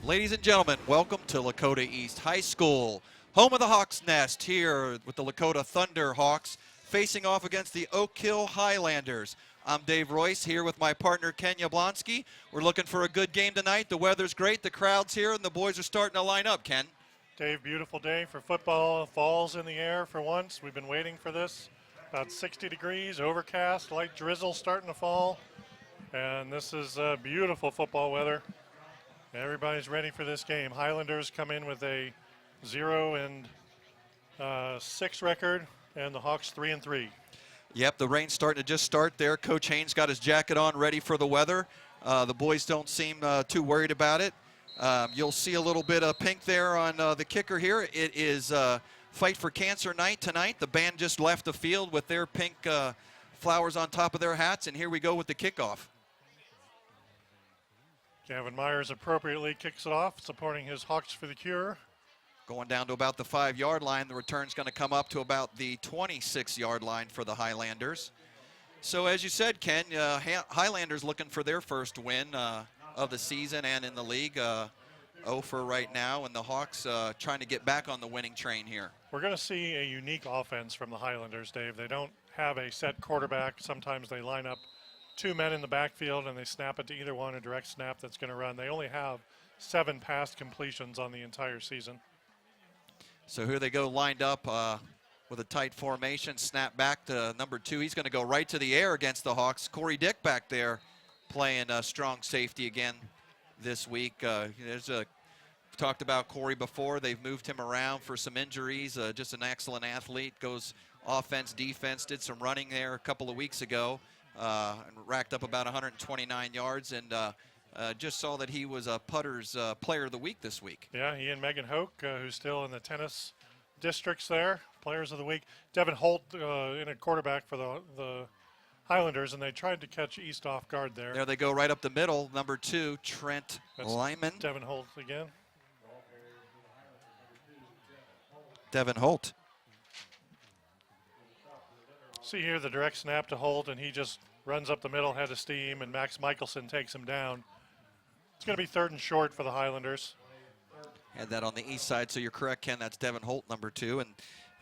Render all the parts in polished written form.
Ladies and gentlemen, welcome to Lakota East High School, home of the Hawks Nest, here with the Lakota Thunder Hawks facing off against the Oak Hill Highlanders. I'm Dave Royce here with my partner Ken Yablonsky. We're looking for a good game tonight. The weather's great, the crowd's here, and the boys are starting to line up, Ken. Dave, beautiful day for football. Falls in the air for once. We've been waiting for this. About 60 degrees, overcast, light drizzle starting to fall. And this is beautiful football weather. Everybody's ready for this game. Highlanders come in with a 0-6 record, and the Hawks 3-3. Yep, the rain's starting to just start there. Coach Haynes got his jacket on, ready for the weather. The boys don't seem too worried about it. You'll see a little bit of pink there on the kicker here. It is Fight for Cancer night tonight. The band just left the field with their pink flowers on top of their hats, and here we go with the kickoff. Gavin Myers appropriately kicks it off, supporting his Hawks for the Cure. Going down to about the 5-yard line. The return's going to come up to about the 26-yard line for the Highlanders. So as you said, Ken, Highlanders looking for their first win of the season and in the league. 0 for right now, and the Hawks trying to get back on the winning train here. We're going to see a unique offense from the Highlanders, Dave. They don't have a set quarterback. Sometimes they line up 2 men in the backfield and they snap it to either one, a direct snap that's going to run. They only have 7 pass completions on the entire season. So here they go lined up with a tight formation. Snap back to number 2. He's going to go right to the air against the Hawks. Corey Dick back there playing strong safety again this week. We've talked about Corey before. They've moved him around for some injuries. Just an excellent athlete. Goes offense, defense. Did some running there a couple of weeks ago. And racked up about 129 yards, and just saw that he was a Putter's Player of the Week this week. Yeah, he and Megan Hoke, who's still in the tennis districts there, Players of the Week. Devin Holt in a quarterback for the Highlanders, and they tried to catch East off guard there. There they go right up the middle. Number 2, Trent Lyman. Devin Holt again. Devin Holt. See here the direct snap to Holt, and he just runs up the middle, head of steam, and Max Michelson takes him down. It's going to be 3rd and short for the Highlanders. Had that on the east side, so you're correct, Ken. That's Devin Holt, number 2,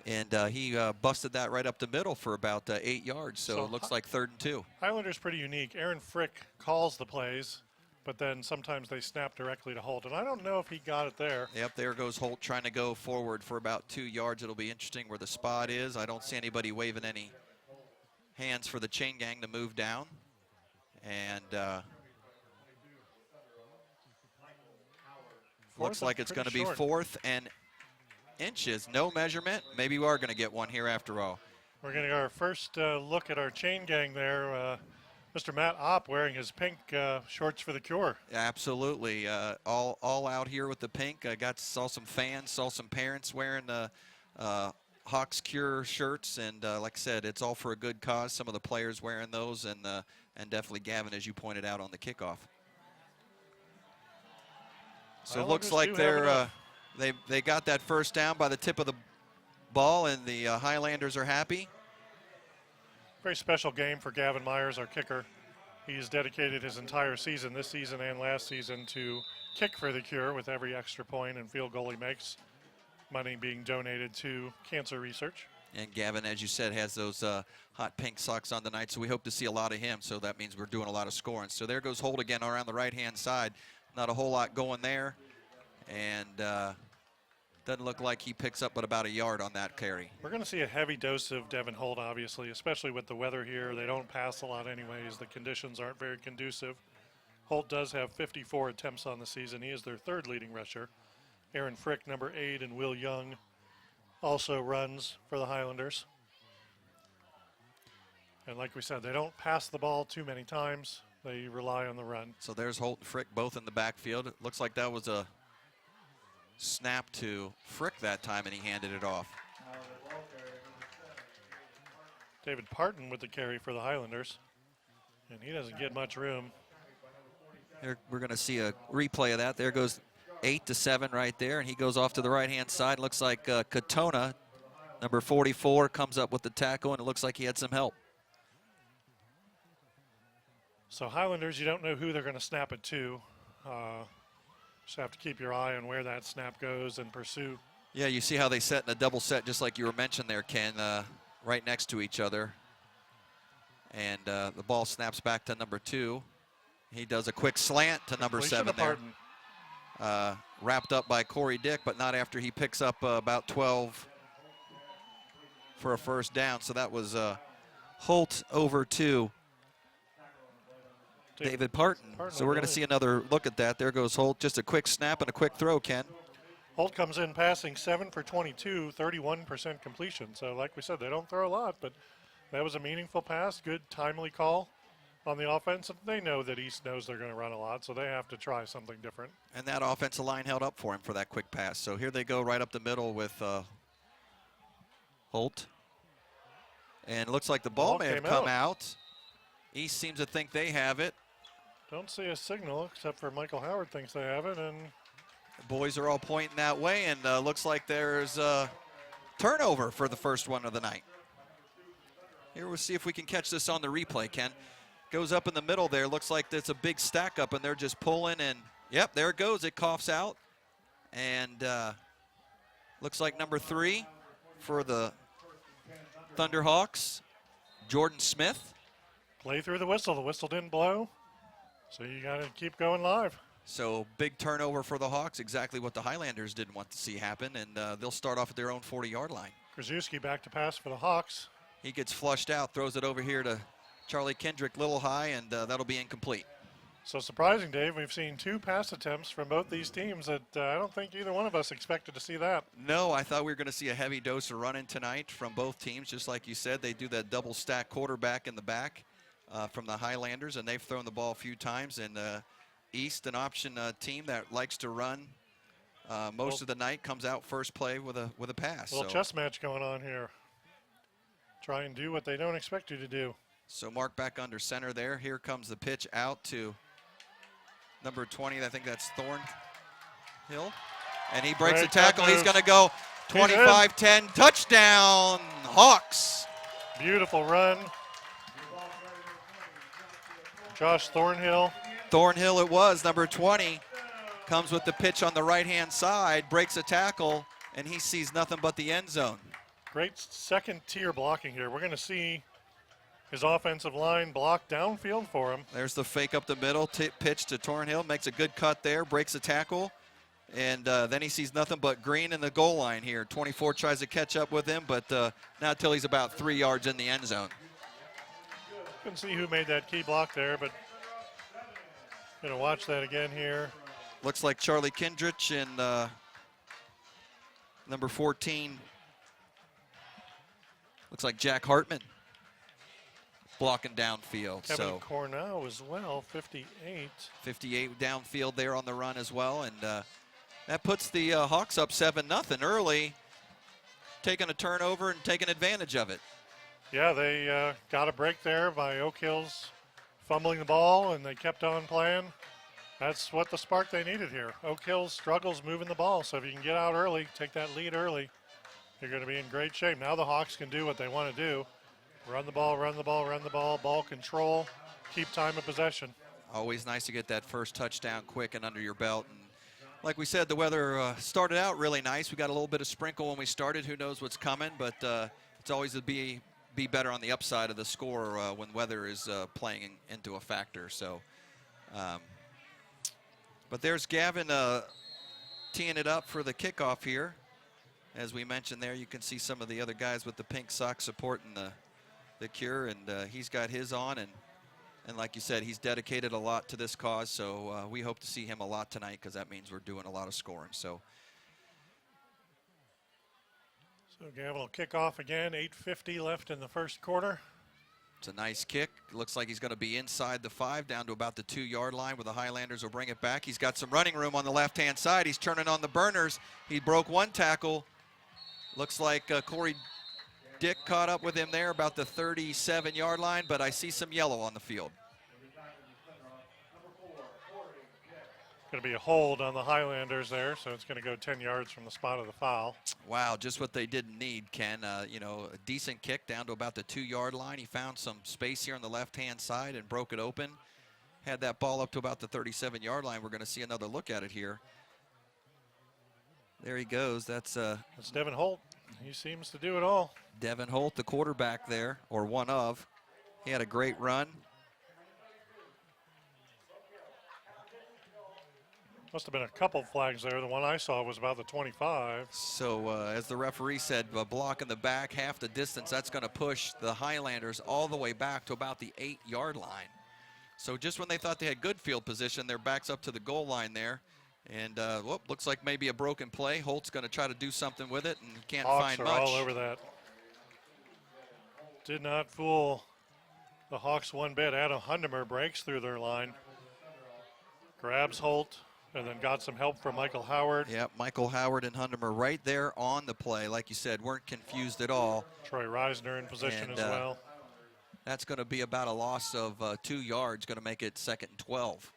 and he busted that right up the middle for about 8 yards, so it looks like 3rd and 2. Highlanders pretty unique. Aaron Frick calls the plays, but then sometimes they snap directly to Holt, and I don't know if he got it there. Yep, there goes Holt trying to go forward for about 2 yards. It'll be interesting where the spot is. I don't see anybody waving any hands for the chain gang to move down, and looks like it's going to be 4th and inches. No measurement. Maybe we are going to get one here after all. We're going to get our first look at our chain gang there. Mr. Matt Opp wearing his pink shorts for the Cure. Absolutely. All out here with the pink. Saw some fans, saw some parents wearing the Hawks Cure shirts, and like I said, it's all for a good cause. Some of the players wearing those, and definitely Gavin, as you pointed out on the kickoff. So it looks like they got that first down by the tip of the ball, and the Highlanders are happy. Very special game for Gavin Myers, our kicker. He's dedicated his entire season, this season and last season, to kick for the Cure with every extra point and field goal he makes. Money being donated to cancer research. And Gavin, as you said, has those hot pink socks on tonight, so we hope to see a lot of him. So that means we're doing a lot of scoring. So there goes Holt again around the right-hand side. Not a whole lot going there. And doesn't look like he picks up but about a yard on that carry. We're going to see a heavy dose of Devin Holt, obviously, especially with the weather here. They don't pass a lot anyways. The conditions aren't very conducive. Holt does have 54 attempts on the season. He is their 3rd leading rusher. Aaron Frick, number 8, and Will Young also runs for the Highlanders. And like we said, they don't pass the ball too many times. They rely on the run. So there's Holt and Frick both in the backfield. It looks like that was a snap to Frick that time, and he handed it off. David Parton with the carry for the Highlanders, and he doesn't get much room. Here we're going to see a replay of that. There goes 8-7 right there, and he goes off to the right-hand side. Looks like Katona, number 44, comes up with the tackle, and it looks like he had some help. So Highlanders, you don't know who they're going to snap it to. Just have to keep your eye on where that snap goes and pursue. Yeah, you see how they set in a double set, just like you were mentioning there, Ken, right next to each other. And the ball snaps back to number 2. He does a quick slant to number 7 there. Wrapped up by Corey Dick, but not after he picks up about 12 for a first down. So that was Holt over to David Parton. So we're going to see another look at that. There goes Holt. Just a quick snap and a quick throw, Ken. Holt comes in passing 7 for 22, 31% completion. So like we said, they don't throw a lot, but that was a meaningful pass, good timely call on the offense. They know that East knows they're going to run a lot, so they have to try something different. And that offensive line held up for him for that quick pass. So here they go right up the middle with Holt. And it looks like the ball may have come out. East seems to think they have it. Don't see a signal, except for Michael Howard thinks they have it. And the boys are all pointing that way, and looks like there's a turnover for the first one of the night. Here we'll see if we can catch this on the replay, Ken. Goes up in the middle there. Looks like it's a big stack up, and they're just pulling, and yep, there it goes. It coughs out. And looks like number 3 for the Thunderhawks, Jordan Smith. Play through the whistle. The whistle didn't blow, so you got to keep going live. So big turnover for the Hawks, exactly what the Highlanders didn't want to see happen, and they'll start off at their own 40-yard line. Krzyzewski back to pass for the Hawks. He gets flushed out, throws it over here to Charlie Kendrick, little high, and that'll be incomplete. So surprising, Dave, we've seen 2 pass attempts from both these teams that I don't think either one of us expected to see that. No, I thought we were going to see a heavy dose of running tonight from both teams. Just like you said, they do that double stack quarterback in the back from the Highlanders, and they've thrown the ball a few times. And East, an option team that likes to run most of the night, comes out first play with a pass. Little chess match going on here. Try and do what they don't expect you to do. So Mark back under center there. Here comes the pitch out to number 20. I think that's Thornhill. And he breaks the tackle. He's going to go 25-10. Touchdown, Hawks. Beautiful run. Josh Thornhill. Thornhill it was, number 20. Comes with the pitch on the right-hand side, breaks a tackle, and he sees nothing but the end zone. Great second-tier blocking here. We're going to see his offensive line block downfield for him. There's the fake up the middle, pitch to Thornhill, makes a good cut there, breaks a tackle, and then he sees nothing but green in the goal line here. 24 tries to catch up with him, but not till he's about 3 yards in the end zone. Couldn't see who made that key block there, but going to watch that again here. Looks like Charlie Kindrich and number 14. Looks like Jack Hartman blocking downfield. Kevin Cornell as well, 58. 58 downfield there on the run as well, and that puts the Hawks up 7-0 early, taking a turnover and taking advantage of it. Yeah, they got a break there by Oak Hills fumbling the ball, and they kept on playing. That's what the spark they needed here. Oak Hills struggles moving the ball, so if you can get out early, take that lead early, you're going to be in great shape. Now the Hawks can do what they want to do. Run the ball, run the ball, run the ball, ball control, keep time of possession. Always nice to get that first touchdown quick and under your belt. And like we said, the weather started out really nice. We got a little bit of sprinkle when we started. Who knows what's coming, but it's always to be better on the upside of the score when weather is playing into a factor. So, but there's Gavin teeing it up for the kickoff here. As we mentioned there, you can see some of the other guys with the pink socks supporting the cure, and he's got his on, and like you said, he's dedicated a lot to this cause, so we hope to see him a lot tonight, because that means we're doing a lot of scoring. So Gavin will kick off again, 8:50 left in the first quarter. it's a nice kick. Looks like he's going to be inside the 5, down to about the 2-yard line, where the Highlanders will bring it back. He's got some running room on the left-hand side. He's turning on the burners. He broke one tackle. Looks like Corey Dick caught up with him there about the 37-yard line, but I see some yellow on the field. Going to be a hold on the Highlanders there, so it's going to go 10 yards from the spot of the foul. Wow, just what they didn't need, Ken. You know, a decent kick down to about the 2-yard line. He found some space here on the left-hand side and broke it open. had that ball up to about the 37-yard line. We're going to see another look at it here. There he goes. That's Devin Holt. He seems to do it all. Devin Holt, the quarterback there, or one of. He had a great run. Must have been a couple flags there. The one I saw was about the 25. So as the referee said, a block in the back, half the distance. That's going to push the Highlanders all the way back to about the 8-yard line. So just when they thought they had good field position, their backs up to the goal line there. And looks like maybe a broken play. Holt's going to try to do something with it and can't Hawks find are much. all over that. Did not fool the Hawks one bit. Adam Hundemer breaks through their line, grabs Holt, and then got some help from Michael Howard. Yeah, Michael Howard and Hundemer right there on the play. Like you said, weren't confused at all. Troy Reisner in position And, as well. That's going to be about a loss of 2 yards, going to make it 2nd and 12.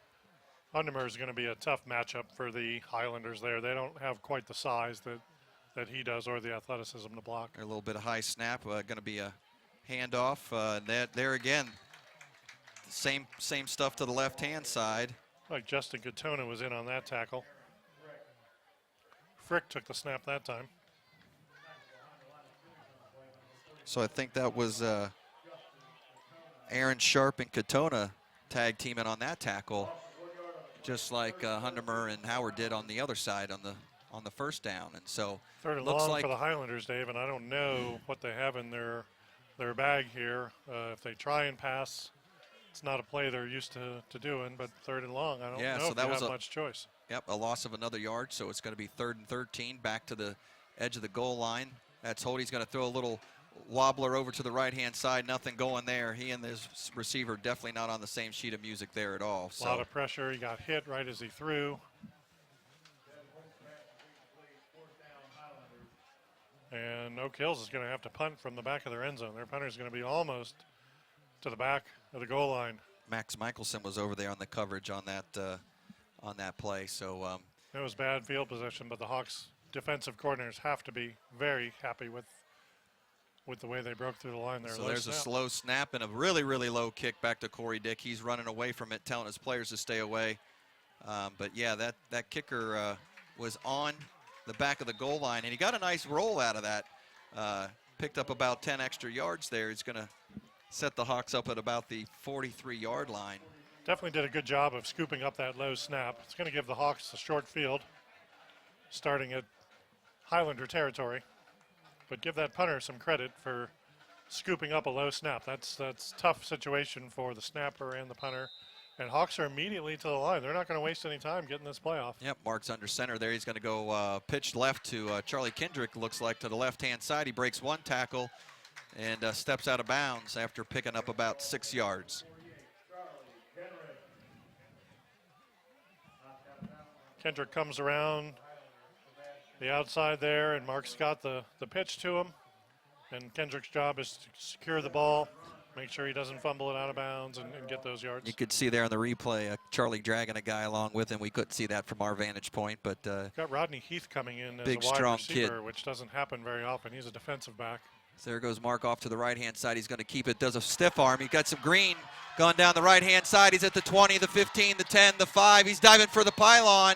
Hundemer is going to be a tough matchup for the Highlanders there. They don't have quite the size that he does or the athleticism to block. A little bit of high snap, going to be a handoff. There again, same stuff to the left-hand side. Like Justin Katona was in on that tackle. Frick took the snap that time. So I think that was Aaron Sharp and Katona tag teaming on that tackle, just like Hundemer and Howard did on the other side on the first down. And so Third and looks long like for the Highlanders, Dave, and I don't know what they have in their bag here. If they try and pass, it's not a play they're used to doing, but third and long, I don't know so if that they was have much choice. Yep, a loss of another yard, so it's going to be 3rd and 13, back to the edge of the goal line. That's Holt. He's going to throw a little wobbler over to the right-hand side. Nothing going there. He and his receiver definitely not on the same sheet of music there at all. A lot of pressure. He got hit right as he threw. And Oak Hills is going to have to punt from the back of their end zone. Their punter is going to be almost to the back of the goal line. Max Michelson was over there on the coverage on that play. So it was bad field position, but the Hawks defensive coordinators have to be very happy with the way they broke through the line there. So there's a slow snap and a really, really low kick back to Corey Dick. He's running away from it, telling his players to stay away. But yeah, that kicker was on the back of the goal line, and he got a nice roll out of that. Picked up about 10 extra yards there. He's going to set the Hawks up at about the 43-yard line. Definitely did a good job of scooping up that low snap. It's going to give the Hawks a short field starting at Highlander territory. But give that punter some credit for scooping up a low snap. That's tough situation for the snapper and the punter. And Hawks are immediately to the line. They're not going to waste any time getting this playoff. Yep, Mark's under center there. He's going to go pitch left to Charlie Kendrick, looks like, to the left-hand side. He breaks one tackle and steps out of bounds after picking up about 6 yards. Kendrick comes around the outside there, and Mark's got the pitch to him. And Kendrick's job is to secure the ball, make sure he doesn't fumble it out of bounds, and get those yards. You could see there on the replay Charlie dragging a guy along with him. We couldn't see that from our vantage point, but got Rodney Heath coming in as big, a wide strong receiver, kid. which doesn't happen very often. He's a defensive back. So there goes Mark off to the right-hand side. He's going to keep it. Does a stiff arm. He got some green going down the right-hand side. He's at the 20, the 15, the 10, the 5. He's diving for the pylon.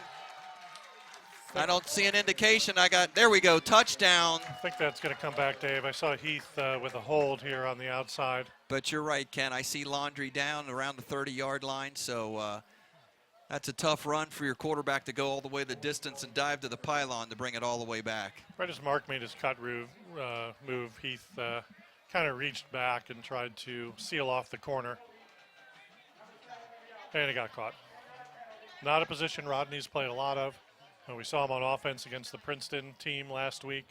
I don't see an indication. There we go, touchdown. I think that's going to come back, Dave. I saw Heath with a hold here on the outside. But you're right, Ken. I see Laundry down around the 30-yard line, so that's a tough run for your quarterback to go all the way the distance and dive to the pylon to bring it all the way back. Right as Mark made his cut move, Heath kind of reached back and tried to seal off the corner. And it got caught. Not a position Rodney's played a lot of. We saw him on offense against the Princeton team last week.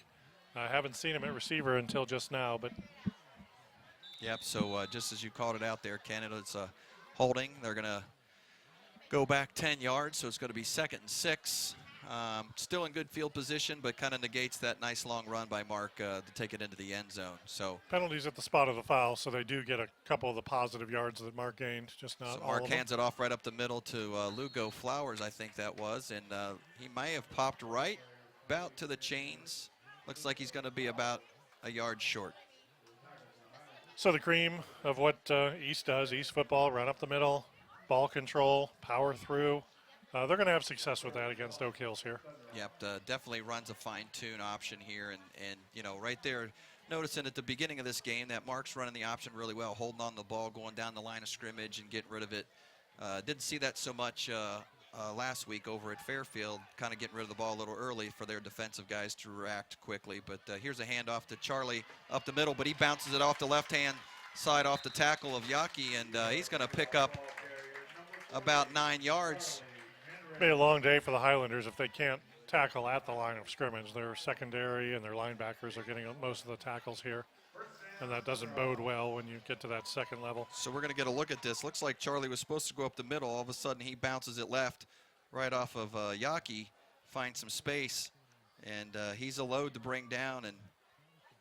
I haven't seen him at receiver until just now, but. Yep, so just as you called it out there, Ken, it's holding. They're going to go back 10 yards, so it's going to be 2nd and 6. Still in good field position, but kind of negates that nice long run by Mark to take it into the end zone. So penalties at the spot of the foul, so they do get a couple of the positive yards that Mark gained, just not so all Mark of them. hands it off right up the middle to Lugo Flowers, I think that was, and he may have popped right about to the chains. Looks like he's going to be about a yard short. So the cream of what East does, East football, run up the middle, ball control, power through. They're going to have success with that against Oak Hills here. Yep, definitely runs a fine-tune option here, and you know, right there, noticing at the beginning of this game that Mark's running the option really well, holding on the ball, going down the line of scrimmage and getting rid of it. Didn't see that so much last week over at Fairfield, kind of getting rid of the ball a little early for their defensive guys to react quickly. But here's a handoff to Charlie up the middle, but he bounces it off the left-hand side off the tackle of Yaki, and he's going to pick up about 9 yards. Be a long day for the Highlanders if they can't tackle at the line of scrimmage. Their secondary and their linebackers are getting most of the tackles here, and that doesn't bode well when you get to that second level. So we're going to get a look at this. Looks like Charlie was supposed to go up the middle. All of a sudden he bounces it left right off of Yaki, finds some space, and he's a load to bring down, and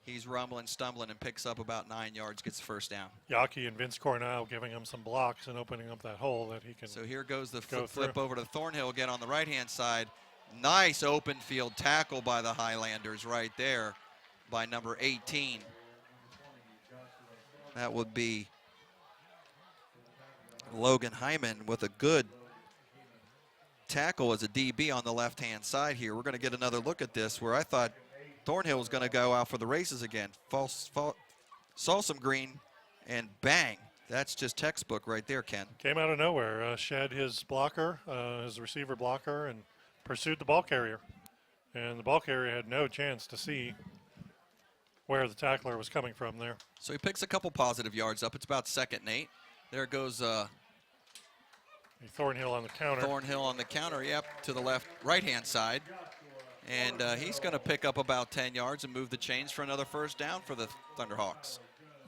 he's rumbling, stumbling, and picks up about 9 yards, gets the first down. Yaki and Vince Cornell giving him some blocks and opening up that hole that he can. So here goes the go flip through. over to Thornhill again on the right-hand side. Nice open field tackle by the Highlanders right there by number 18. That would be Logan Hyman with a good tackle as a DB on the left-hand side here. We're going to get another look at this where I thought Thornhill was going to go out for the races again. Saw some green, and bang. That's just textbook right there, Ken. Came out of nowhere, shed his blocker, his receiver blocker, and pursued the ball carrier. And the ball carrier had no chance to see where the tackler was coming from there. So he picks a couple positive yards up. It's about 2nd and 8. There goes Thornhill on the counter. Thornhill on the counter, yep, to the right-hand side. And he's going to pick up about 10 yards and move the chains for another first down for the Thunderhawks.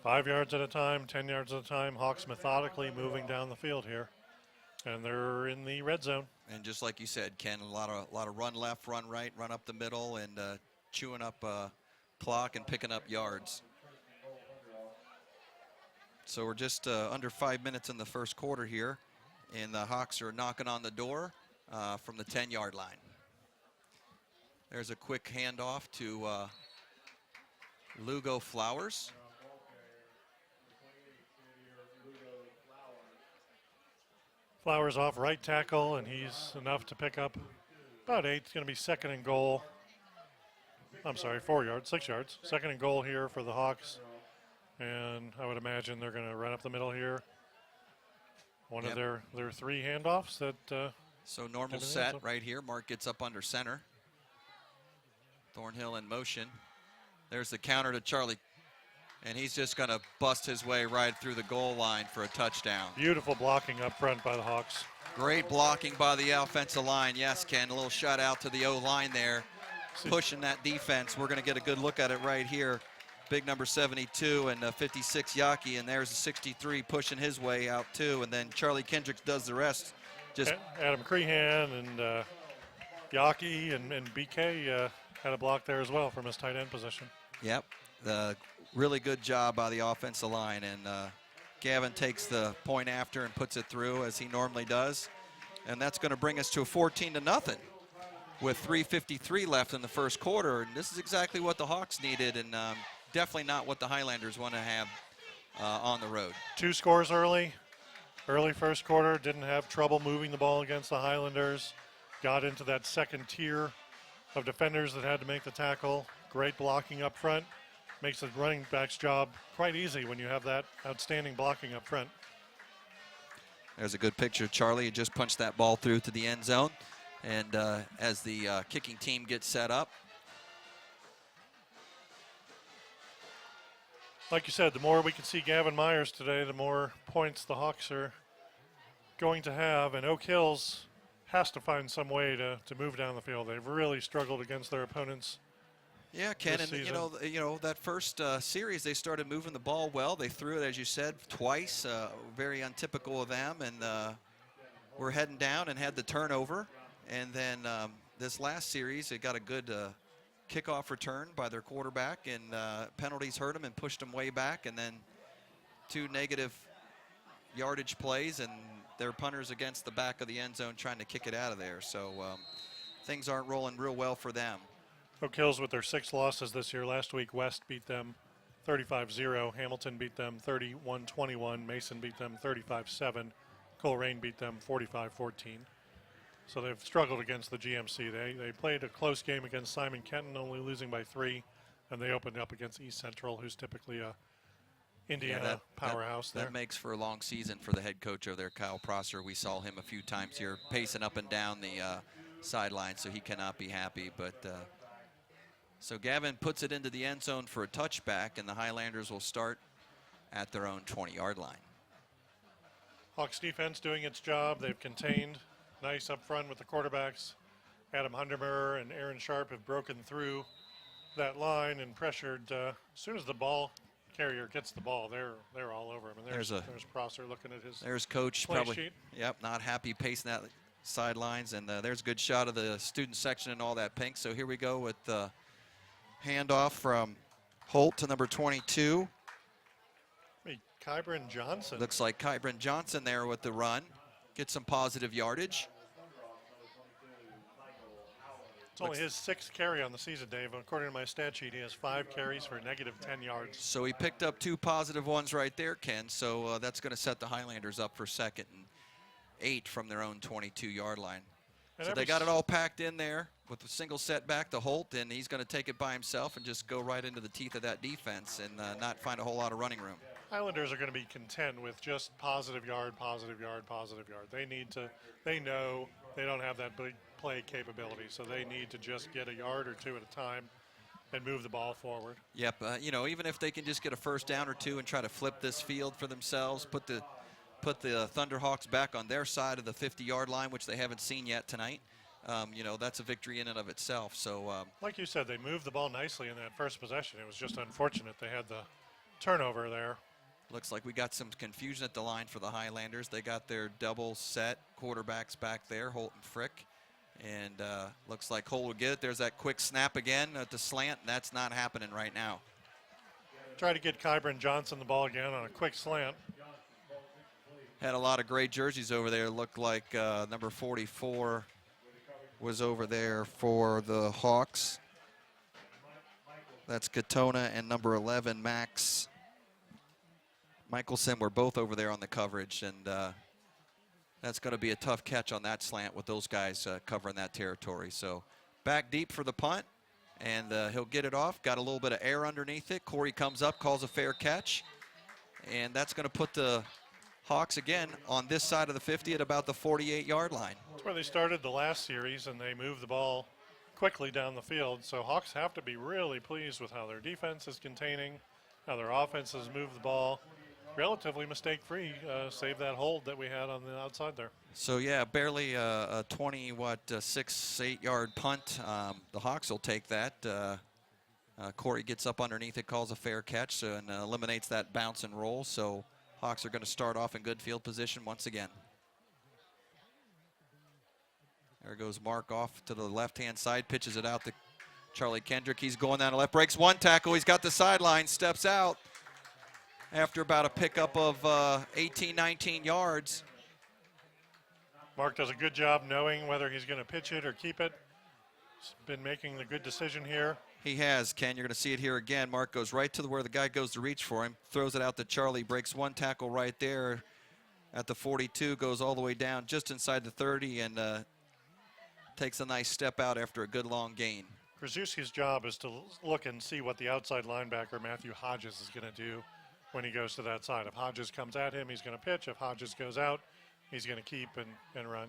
5 yards at a time, 10 yards at a time. Hawks methodically moving down the field here. And they're in the red zone. And just like you said, Ken, a lot of run left, run right, run up the middle, and chewing up clock and picking up yards. So we're just under 5 minutes in the first quarter here, and the Hawks are knocking on the door from the 10-yard line. There's a quick handoff to Lugo Flowers. Flowers off right tackle, and he's enough to pick up about 8. It's going to be 2nd and goal. I'm sorry, 4 yards, 6 yards. 2nd and goal here for the Hawks. And I would imagine they're going to run up the middle here. One of their 3 handoffs that. So normal set right here. Mark gets up under center. Thornhill in motion. There's the counter to Charlie. And he's just going to bust his way right through the goal line for a touchdown. Beautiful blocking up front by the Hawks. Great blocking by the offensive line. Yes, Ken, a little shout out to the O-line there, pushing that defense. We're going to get a good look at it right here. Big number 72 and 56 Yaki, and there's a 63 pushing his way out too. And then Charlie Kendricks does the rest. Just Adam Crehan and Yaki and BK had a block there as well from his tight end position. Yep. Really good job by the offensive line, and Gavin takes the point after and puts it through as he normally does, and that's going to bring us to a 14-0 with 3:53 left in the first quarter, and this is exactly what the Hawks needed, and definitely not what the Highlanders want to have on the road. 2 scores early first quarter, didn't have trouble moving the ball against the Highlanders, got into that second tier of defenders that had to make the tackle, great blocking up front. Makes the running back's job quite easy when you have that outstanding blocking up front. There's a good picture of Charlie. He just punched that ball through to the end zone. And as the kicking team gets set up. Like you said, the more we can see Gavin Myers today, the more points the Hawks are going to have. And Oak Hills has to find some way to move down the field. They've really struggled against their opponents. Yeah, Ken, and season. you know that first series they started moving the ball well. They threw it, as you said, twice, very untypical of them, and we're heading down and had the turnover. And then this last series, they got a good kickoff return by their quarterback, and penalties hurt them and pushed them way back. And then 2 negative yardage plays, and their punters against the back of the end zone trying to kick it out of there. So things aren't rolling real well for them. Oak Hills with their 6 losses this year. Last week, West beat them 35-0. Hamilton beat them 31-21. Mason beat them 35-7. Coleraine beat them 45-14. So they've struggled against the GMC. They played a close game against Simon Kenton, only losing by 3, and they opened up against East Central, who's typically a Indiana powerhouse there. That makes for a long season for the head coach over there, Kyle Prosser. We saw him a few times here pacing up and down the sideline, so he cannot be happy. But so Gavin puts it into the end zone for a touchback, and the Highlanders will start at their own 20-yard line. Hawks defense doing its job. They've contained nice up front with the quarterbacks. Adam Hundermer and Aaron Sharp have broken through that line and pressured. As soon as the ball carrier gets the ball, they're all over him. And there's Prosser looking at his There's coach play probably. sheet. Yep, not happy pacing that sidelines, and there's a good shot of the student section and all that pink. So here we go with the handoff from Holt to number 22. Kybron Johnson. Looks like Kybron Johnson there with the run. Get some positive yardage. It's only his 6th carry on the season, Dave. According to my stat sheet, he has 5 carries for negative 10 yards. So he picked up 2 positive ones right there, Ken. So that's going to set the Highlanders up for 2nd and 8 from their own 22-yard line. And so they got it all packed in there with a single setback to Holt, and he's going to take it by himself and just go right into the teeth of that defense and not find a whole lot of running room. Highlanders are going to be content with just positive yard, positive yard, positive yard. They know they don't have that big play capability, so they need to just get a yard or 2 at a time and move the ball forward. Yep, even if they can just get a first down or 2 and try to flip this field for themselves, put the Thunderhawks back on their side of the 50-yard line, which they haven't seen yet tonight. That's a victory in and of itself. So, like you said, they moved the ball nicely in that first possession. It was just unfortunate they had the turnover there. Looks like we got some confusion at the line for the Highlanders. They got their double set quarterbacks back there, Holt and Frick. And looks like Holt will get it. There's that quick snap again at the slant, and that's not happening right now. Try to get Kybron Johnson the ball again on a quick slant. Had a lot of great jerseys over there. Looked like number 44 was over there for the Hawks. That's Katona, and number 11, Max Michelson, were both over there on the coverage, and that's going to be a tough catch on that slant with those guys covering that territory. So back deep for the punt, and he'll get it off. Got a little bit of air underneath it. Corey comes up, calls a fair catch, and that's going to put the Hawks again on this side of the 50 at about the 48-yard line. That's where they started the last series, and they moved the ball quickly down the field. So Hawks have to be really pleased with how their defense is containing, how their offense has moved the ball relatively mistake-free, save that hold that we had on the outside there. So yeah, barely a 6-8-yard punt. The Hawks will take that. Corey gets up underneath it, calls a fair catch, and eliminates that bounce and roll. So Hawks are going to start off in good field position once again. There goes Mark off to the left-hand side, pitches it out to Charlie Kendrick. He's going down the left, breaks one tackle. He's got the sideline, steps out after about a pickup of 18, 19 yards. Mark does a good job knowing whether he's going to pitch it or keep it. He's been making the good decision here. He has, Ken. You're going to see it here again. Mark goes right to where the guy goes to reach for him, throws it out to Charlie, breaks one tackle right there at the 42, goes all the way down just inside the 30, and takes a nice step out after a good long gain. Krzyzewski's job is to look and see what the outside linebacker, Matthew Hodges, is going to do when he goes to that side. If Hodges comes at him, he's going to pitch. If Hodges goes out, he's going to keep and run.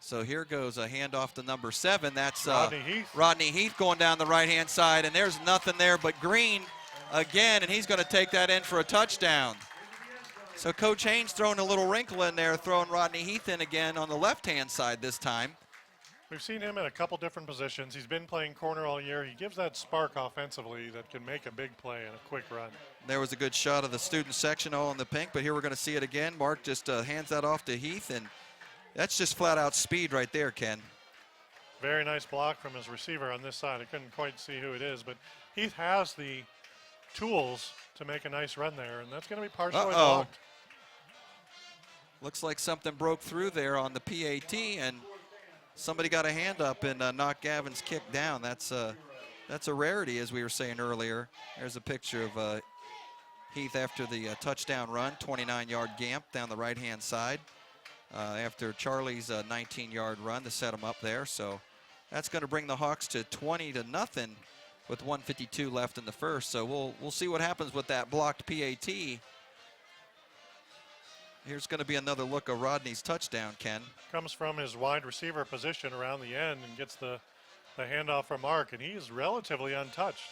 So here goes a handoff to number 7. That's Rodney Heath going down the right-hand side, and there's nothing there but Green again, and he's going to take that in for a touchdown. So Coach Haynes throwing a little wrinkle in there, throwing Rodney Heath in again on the left-hand side this time. We've seen him in a couple different positions. He's been playing corner all year. He gives that spark offensively that can make a big play and a quick run. There was a good shot of the student section all in the pink, but here we're going to see it again. Mark just hands that off to Heath, and that's just flat-out speed right there, Ken. Very nice block from his receiver on this side. I couldn't quite see who it is, but Heath has the tools to make a nice run there, and that's going to be partially blocked. Looks like something broke through there on the PAT, and somebody got a hand up and knocked Gavin's kick down. That's a rarity, as we were saying earlier. There's a picture of Heath after the touchdown run, 29-yard gamp down the right-hand side. after Charlie's 19-yard run to set them up there. So that's going to bring the Hawks to 20-0 with 1:52 left in the first. So we'll see what happens with that blocked PAT. Here's going to be another look of Rodney's touchdown, Ken. Comes from his wide receiver position around the end and gets the handoff from Mark, and he is relatively untouched.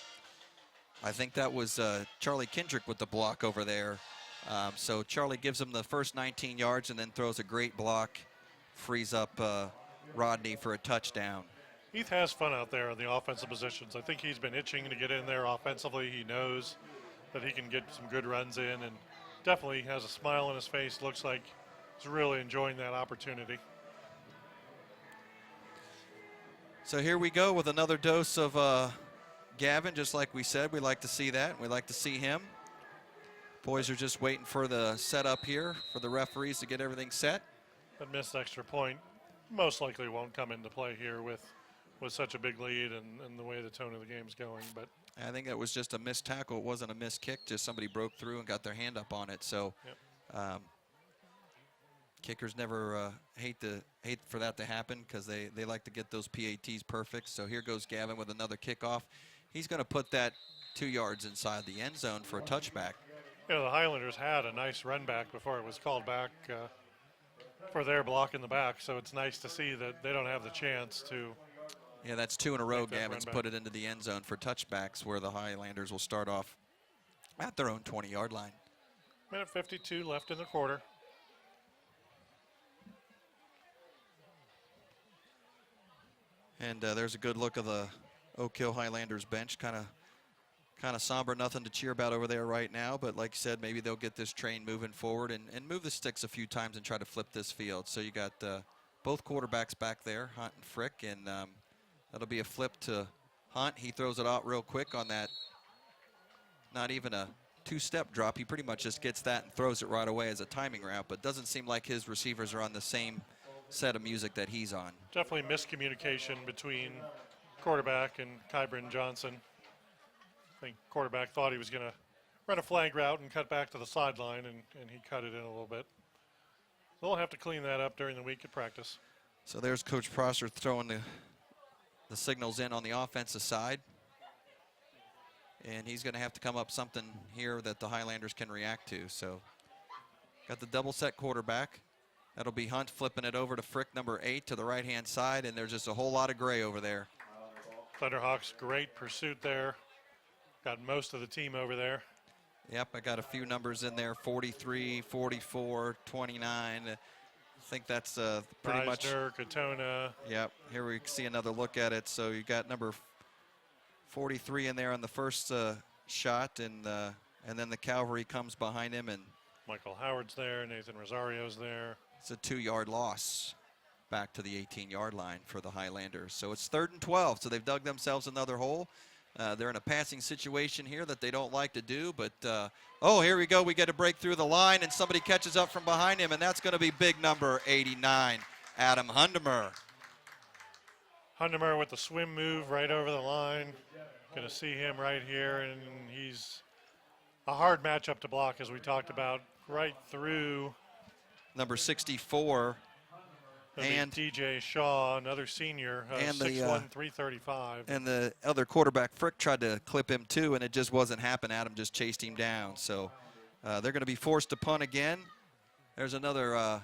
I think that was Charlie Kendrick with the block over there. So Charlie gives him the first 19 yards and then throws a great block, frees up Rodney for a touchdown. Heath has fun out there in the offensive positions. I think he's been itching to get in there offensively. He knows that he can get some good runs in, and definitely has a smile on his face. Looks like he's really enjoying that opportunity. So here we go with another dose of Gavin. Just like we said, we like to see that. We like to see him. Boys are just waiting for the setup here for the referees to get everything set. That missed extra point most likely won't come into play here with such a big lead and the way the tone of the game's going. But I think that was just a missed tackle. It wasn't a missed kick. Just somebody broke through and got their hand up on it. So kickers never hate for that to happen because they like to get those PATs perfect. So here goes Gavin with another kickoff. He's going to put that 2 yards inside the end zone for a touchback. You know, the Highlanders had a nice run back before it was called back for their block in the back. So it's nice to see that they don't have the chance to. Yeah, that's 2 in a row. Gavin's put it into the end zone for touchbacks where the Highlanders will start off at their own 20-yard line. Minute 52 left in the quarter. And there's a good look of the Oak Hill Highlanders bench. Kind of somber, nothing to cheer about over there right now. But like you said, maybe they'll get this train moving forward and move the sticks a few times and try to flip this field. So you got both quarterbacks back there, Hunt and Frick, and that'll be a flip to Hunt. He throws it out real quick on that. Not even a two-step drop. He pretty much just gets that and throws it right away as a timing route. But doesn't seem like his receivers are on the same set of music that he's on. Definitely miscommunication between quarterback and Kybron Johnson. I think quarterback thought he was going to run a flag route and cut back to the sideline, and he cut it in a little bit. So they'll have to clean that up during the week at practice. So there's Coach Prosser throwing the signals in on the offensive side. And he's going to have to come up something here that the Highlanders can react to. So got the double set quarterback. That'll be Hunt flipping it over to Frick, number 8, to the right-hand side, and there's just a whole lot of gray over there. Thunderhawks, great pursuit there. Got most of the team over there. Yep, I got a few numbers in there, 43, 44, 29. I think that's pretty much. Reisner, Katona. Yep, here we see another look at it. So you got number 43 in there on the first shot, and then the cavalry comes behind him, and Michael Howard's there, Nathan Rosario's there. It's a 2-yard loss back to the 18-yard line for the Highlanders. So it's 3rd and 12, so they've dug themselves another hole. They're in a passing situation here that they don't like to do, but oh, here we go. We get a break through the line, and somebody catches up from behind him, and that's going to be big number 89, Adam Hundemer. Hundemer with the swim move right over the line. Going to see him right here, and he's a hard matchup to block, as we talked about, right through. Number 64. And DJ Shaw, another senior, 6'1", 335. And the other quarterback, Frick, tried to clip him too, and it just wasn't happening. Adam just chased him down. So they're going to be forced to punt again. There's another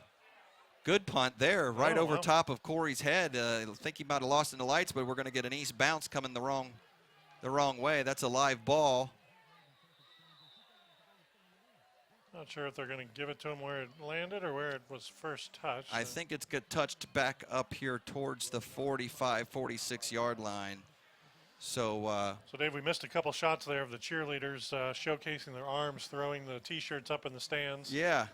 good punt there, right over top of Corey's head. I think he might have lost in the lights, but we're going to get an east bounce coming the wrong way. That's a live ball. Not sure if they're going to give it to him where it landed or where it was first touched. I think it's got touched back up here towards the 45, 46-yard line. So, Dave, we missed a couple shots there of the cheerleaders showcasing their arms, throwing the T-shirts up in the stands. Yeah.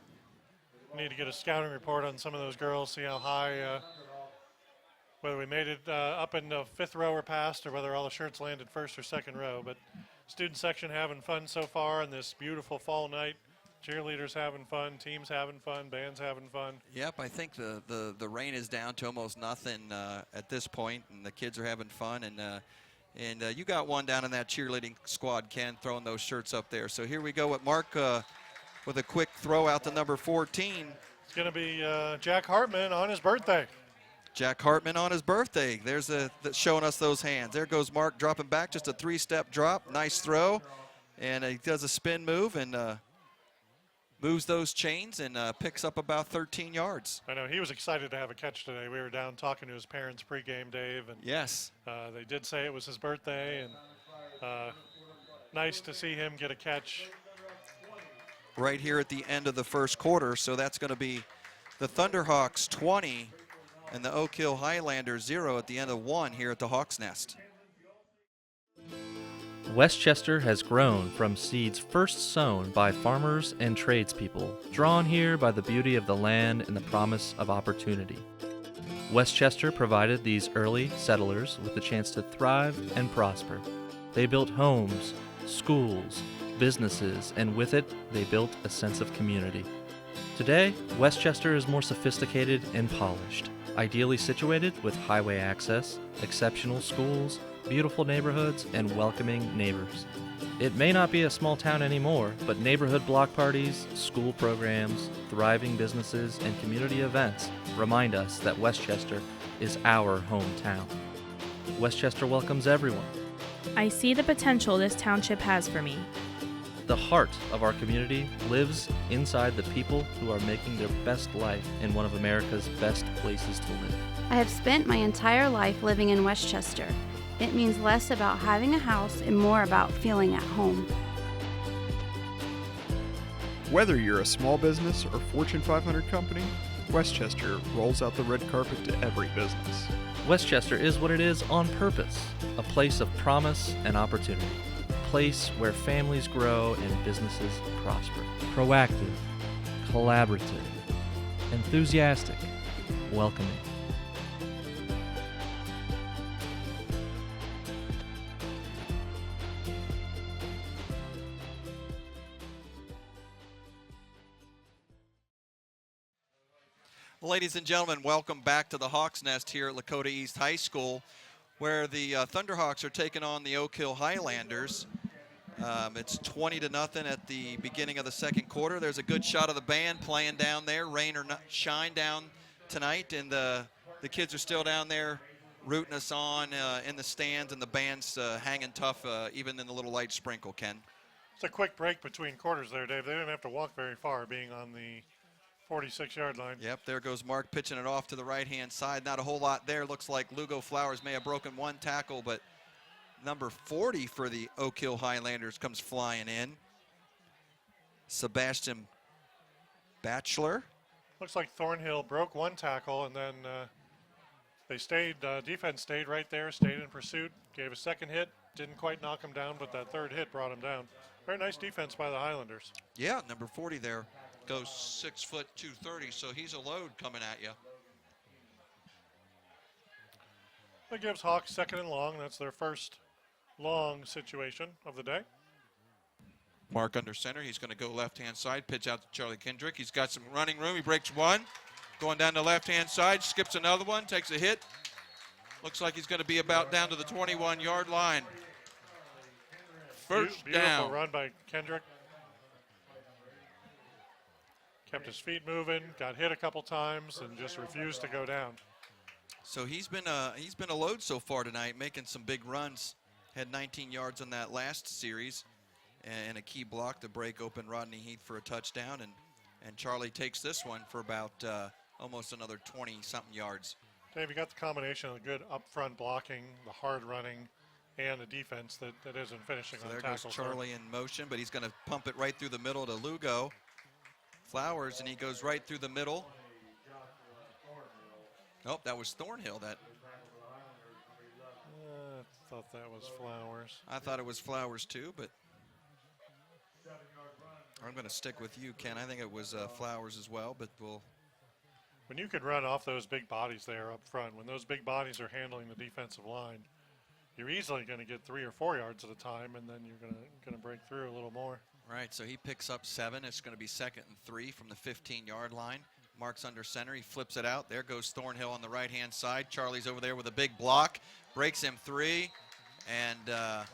We need to get a scouting report on some of those girls, see how high, whether we made it up in the 5th row or past, or whether all the shirts landed 1st or 2nd row. But student section having fun so far on this beautiful fall night. Cheerleaders having fun, teams having fun, bands having fun. Yep, I think the rain is down to almost nothing at this point, and the kids are having fun. And you got one down in that cheerleading squad, Ken, throwing those shirts up there. So here we go with Mark with a quick throw out to number 14. It's going to be Jack Hartman on his birthday. Jack Hartman on his birthday. There's showing us those hands. There goes Mark dropping back, just a 3-step drop. Nice throw. And he does a spin move and moves those chains and picks up about 13 yards. I know he was excited to have a catch today. We were down talking to his parents pregame, Dave, and yes, they did say it was his birthday, and nice to see him get a catch right here at the end of the first quarter. So that's going to be the Thunderhawks 20 and the Oak Hill Highlanders 0 at the end of 1 here at the Hawks Nest. Westchester has grown from seeds first sown by farmers and tradespeople, drawn here by the beauty of the land and the promise of opportunity. Westchester provided these early settlers with the chance to thrive and prosper. They built homes, schools, businesses, and with it, they built a sense of community. Today, Westchester is more sophisticated and polished, ideally situated with highway access, exceptional schools, beautiful neighborhoods, and welcoming neighbors. It may not be a small town anymore, but neighborhood block parties, school programs, thriving businesses, and community events remind us that Westchester is our hometown. Westchester welcomes everyone. I see the potential this township has for me. The heart of our community lives inside the people who are making their best life in one of America's best places to live. I have spent my entire life living in Westchester. It means less about having a house and more about feeling at home. Whether you're a small business or Fortune 500 company, Westchester rolls out the red carpet to every business. Westchester is what it is on purpose, a place of promise and opportunity, a place where families grow and businesses prosper. Proactive, collaborative, enthusiastic, welcoming. Ladies and gentlemen, welcome back to the Hawks Nest here at Lakota East High School, where the Thunderhawks are taking on the Oak Hill Highlanders. It's 20-0 at the beginning of the second quarter. There's a good shot of the band playing down there, rain or shine down tonight, and the kids are still down there rooting us on in the stands, and the band's hanging tough even in the little light sprinkle, Ken. It's a quick break between quarters there, Dave. They didn't have to walk very far, being on the 46-yard line. Yep, there goes Mark pitching it off to the right-hand side. Not a whole lot there. Looks like Lugo Flowers may have broken one tackle, but number 40 for the Oak Hill Highlanders comes flying in. Sebastian Batchelor. Looks like Thornhill broke one tackle, and then they stayed, defense stayed right there, stayed in pursuit, gave a second hit, didn't quite knock him down, but that third hit brought him down. Very nice defense by the Highlanders. Yeah, number 40 there. Goes 6 foot 230, so he's a load coming at you. That gives Hawks second and long. That's their first long situation of the day. Mark under center. He's going to go left-hand side, pitch out to Charlie Kendrick. He's got some running room. He breaks one. Going down the left-hand side, skips another one, takes a hit. Looks like he's going to be about down to the 21-yard line. First Beautiful down. run by Kendrick. Kept his feet moving, got hit a couple times, and just refused to go down. So he's been a load so far tonight, making some big runs. Had 19 yards on that last series, and a key block to break open Rodney Heath for a touchdown. And Charlie takes this one for about almost another 20-something yards. Dave, you got the combination of the good up-front blocking, the hard running, and the defense that isn't finishing So on there tackles. goes Charlie in motion, but he's going to pump it right through the middle to Lugo Flowers, and he goes right through the middle. Oh, that was Thornhill. I thought that was Flowers. I thought it was Flowers too, but I'm going to stick with you, Ken. I think it was Flowers as well, but we'll. When you could run off those big bodies there up front, when those big bodies are handling the defensive line, you're easily going to get 3 or 4 yards at a time, and then you're going to break through a little more. Right, so he picks up 7. It's going to be 2nd and 3 from the 15-yard line. Mark's under center. He flips it out. There goes Thornhill on the right-hand side. Charlie's over there with a big block. Breaks him 3. And I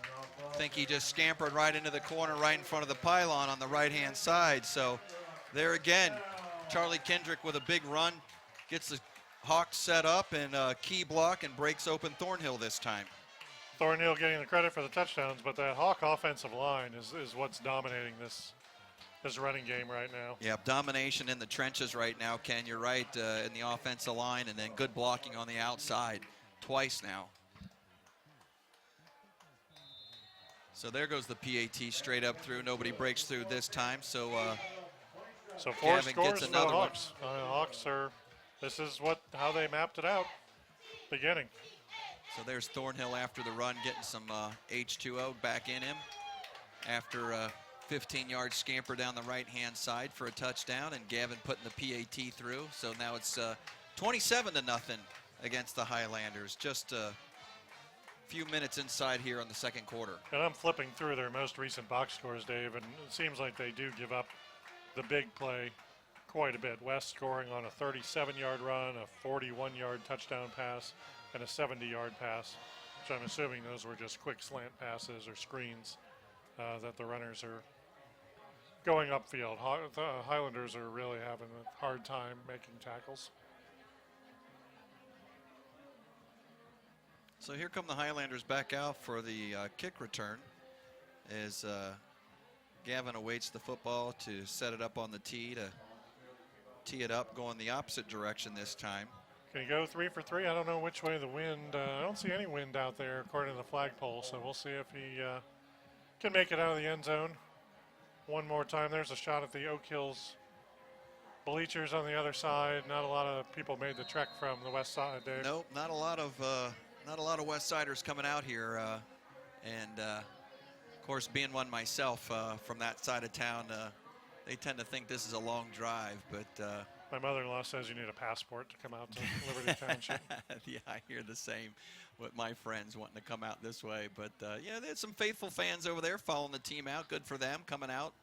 think he just scampered right into the corner right in front of the pylon on the right-hand side. So there again, Charlie Kendrick with a big run, gets the Hawks set up and key block and breaks open Thornhill this time. Thornhill getting the credit for the touchdowns, but that Hawk offensive line is what's dominating this running game right now. Yeah, domination in the trenches right now, Ken. You're right, in the offensive line, and then good blocking on the outside twice now. So there goes the PAT straight up through. Nobody breaks through this time. So four Gavin scores gets for the another one. Hawks. Hawks are, this is how they mapped it out beginning. So there's Thornhill after the run, getting some H2O back in him after a 15-yard scamper down the right-hand side for a touchdown, and Gavin putting the PAT through. So now it's 27-0 against the Highlanders. Just a few minutes inside here on the second quarter. And I'm flipping through their most recent box scores, Dave, and it seems like they do give up the big play quite a bit. West scoring on a 37-yard run, a 41-yard touchdown pass, and a 70-yard pass, which I'm assuming those were just quick slant passes or screens that the runners are going upfield. The Highlanders are really having a hard time making tackles. So here come the Highlanders back out for the kick return as Gavin awaits the football to set it up on the tee to tee it up, going the opposite direction this time. Can he go 3 for 3? I don't know which way the wind. I don't see any wind out there according to the flagpole, so we'll see if he can make it out of the end zone. One more time. There's a shot at the Oak Hills bleachers on the other side. Not a lot of people made the trek from the west side, Dave. Nope, not a lot of West Siders coming out here, and of course, being one myself from that side of town, they tend to think this is a long drive, but my mother-in-law says you need a passport to come out to Liberty Township. yeah, I hear the same with my friends wanting to come out this way. But yeah, there's some faithful fans over there following the team out. Good for them, coming out,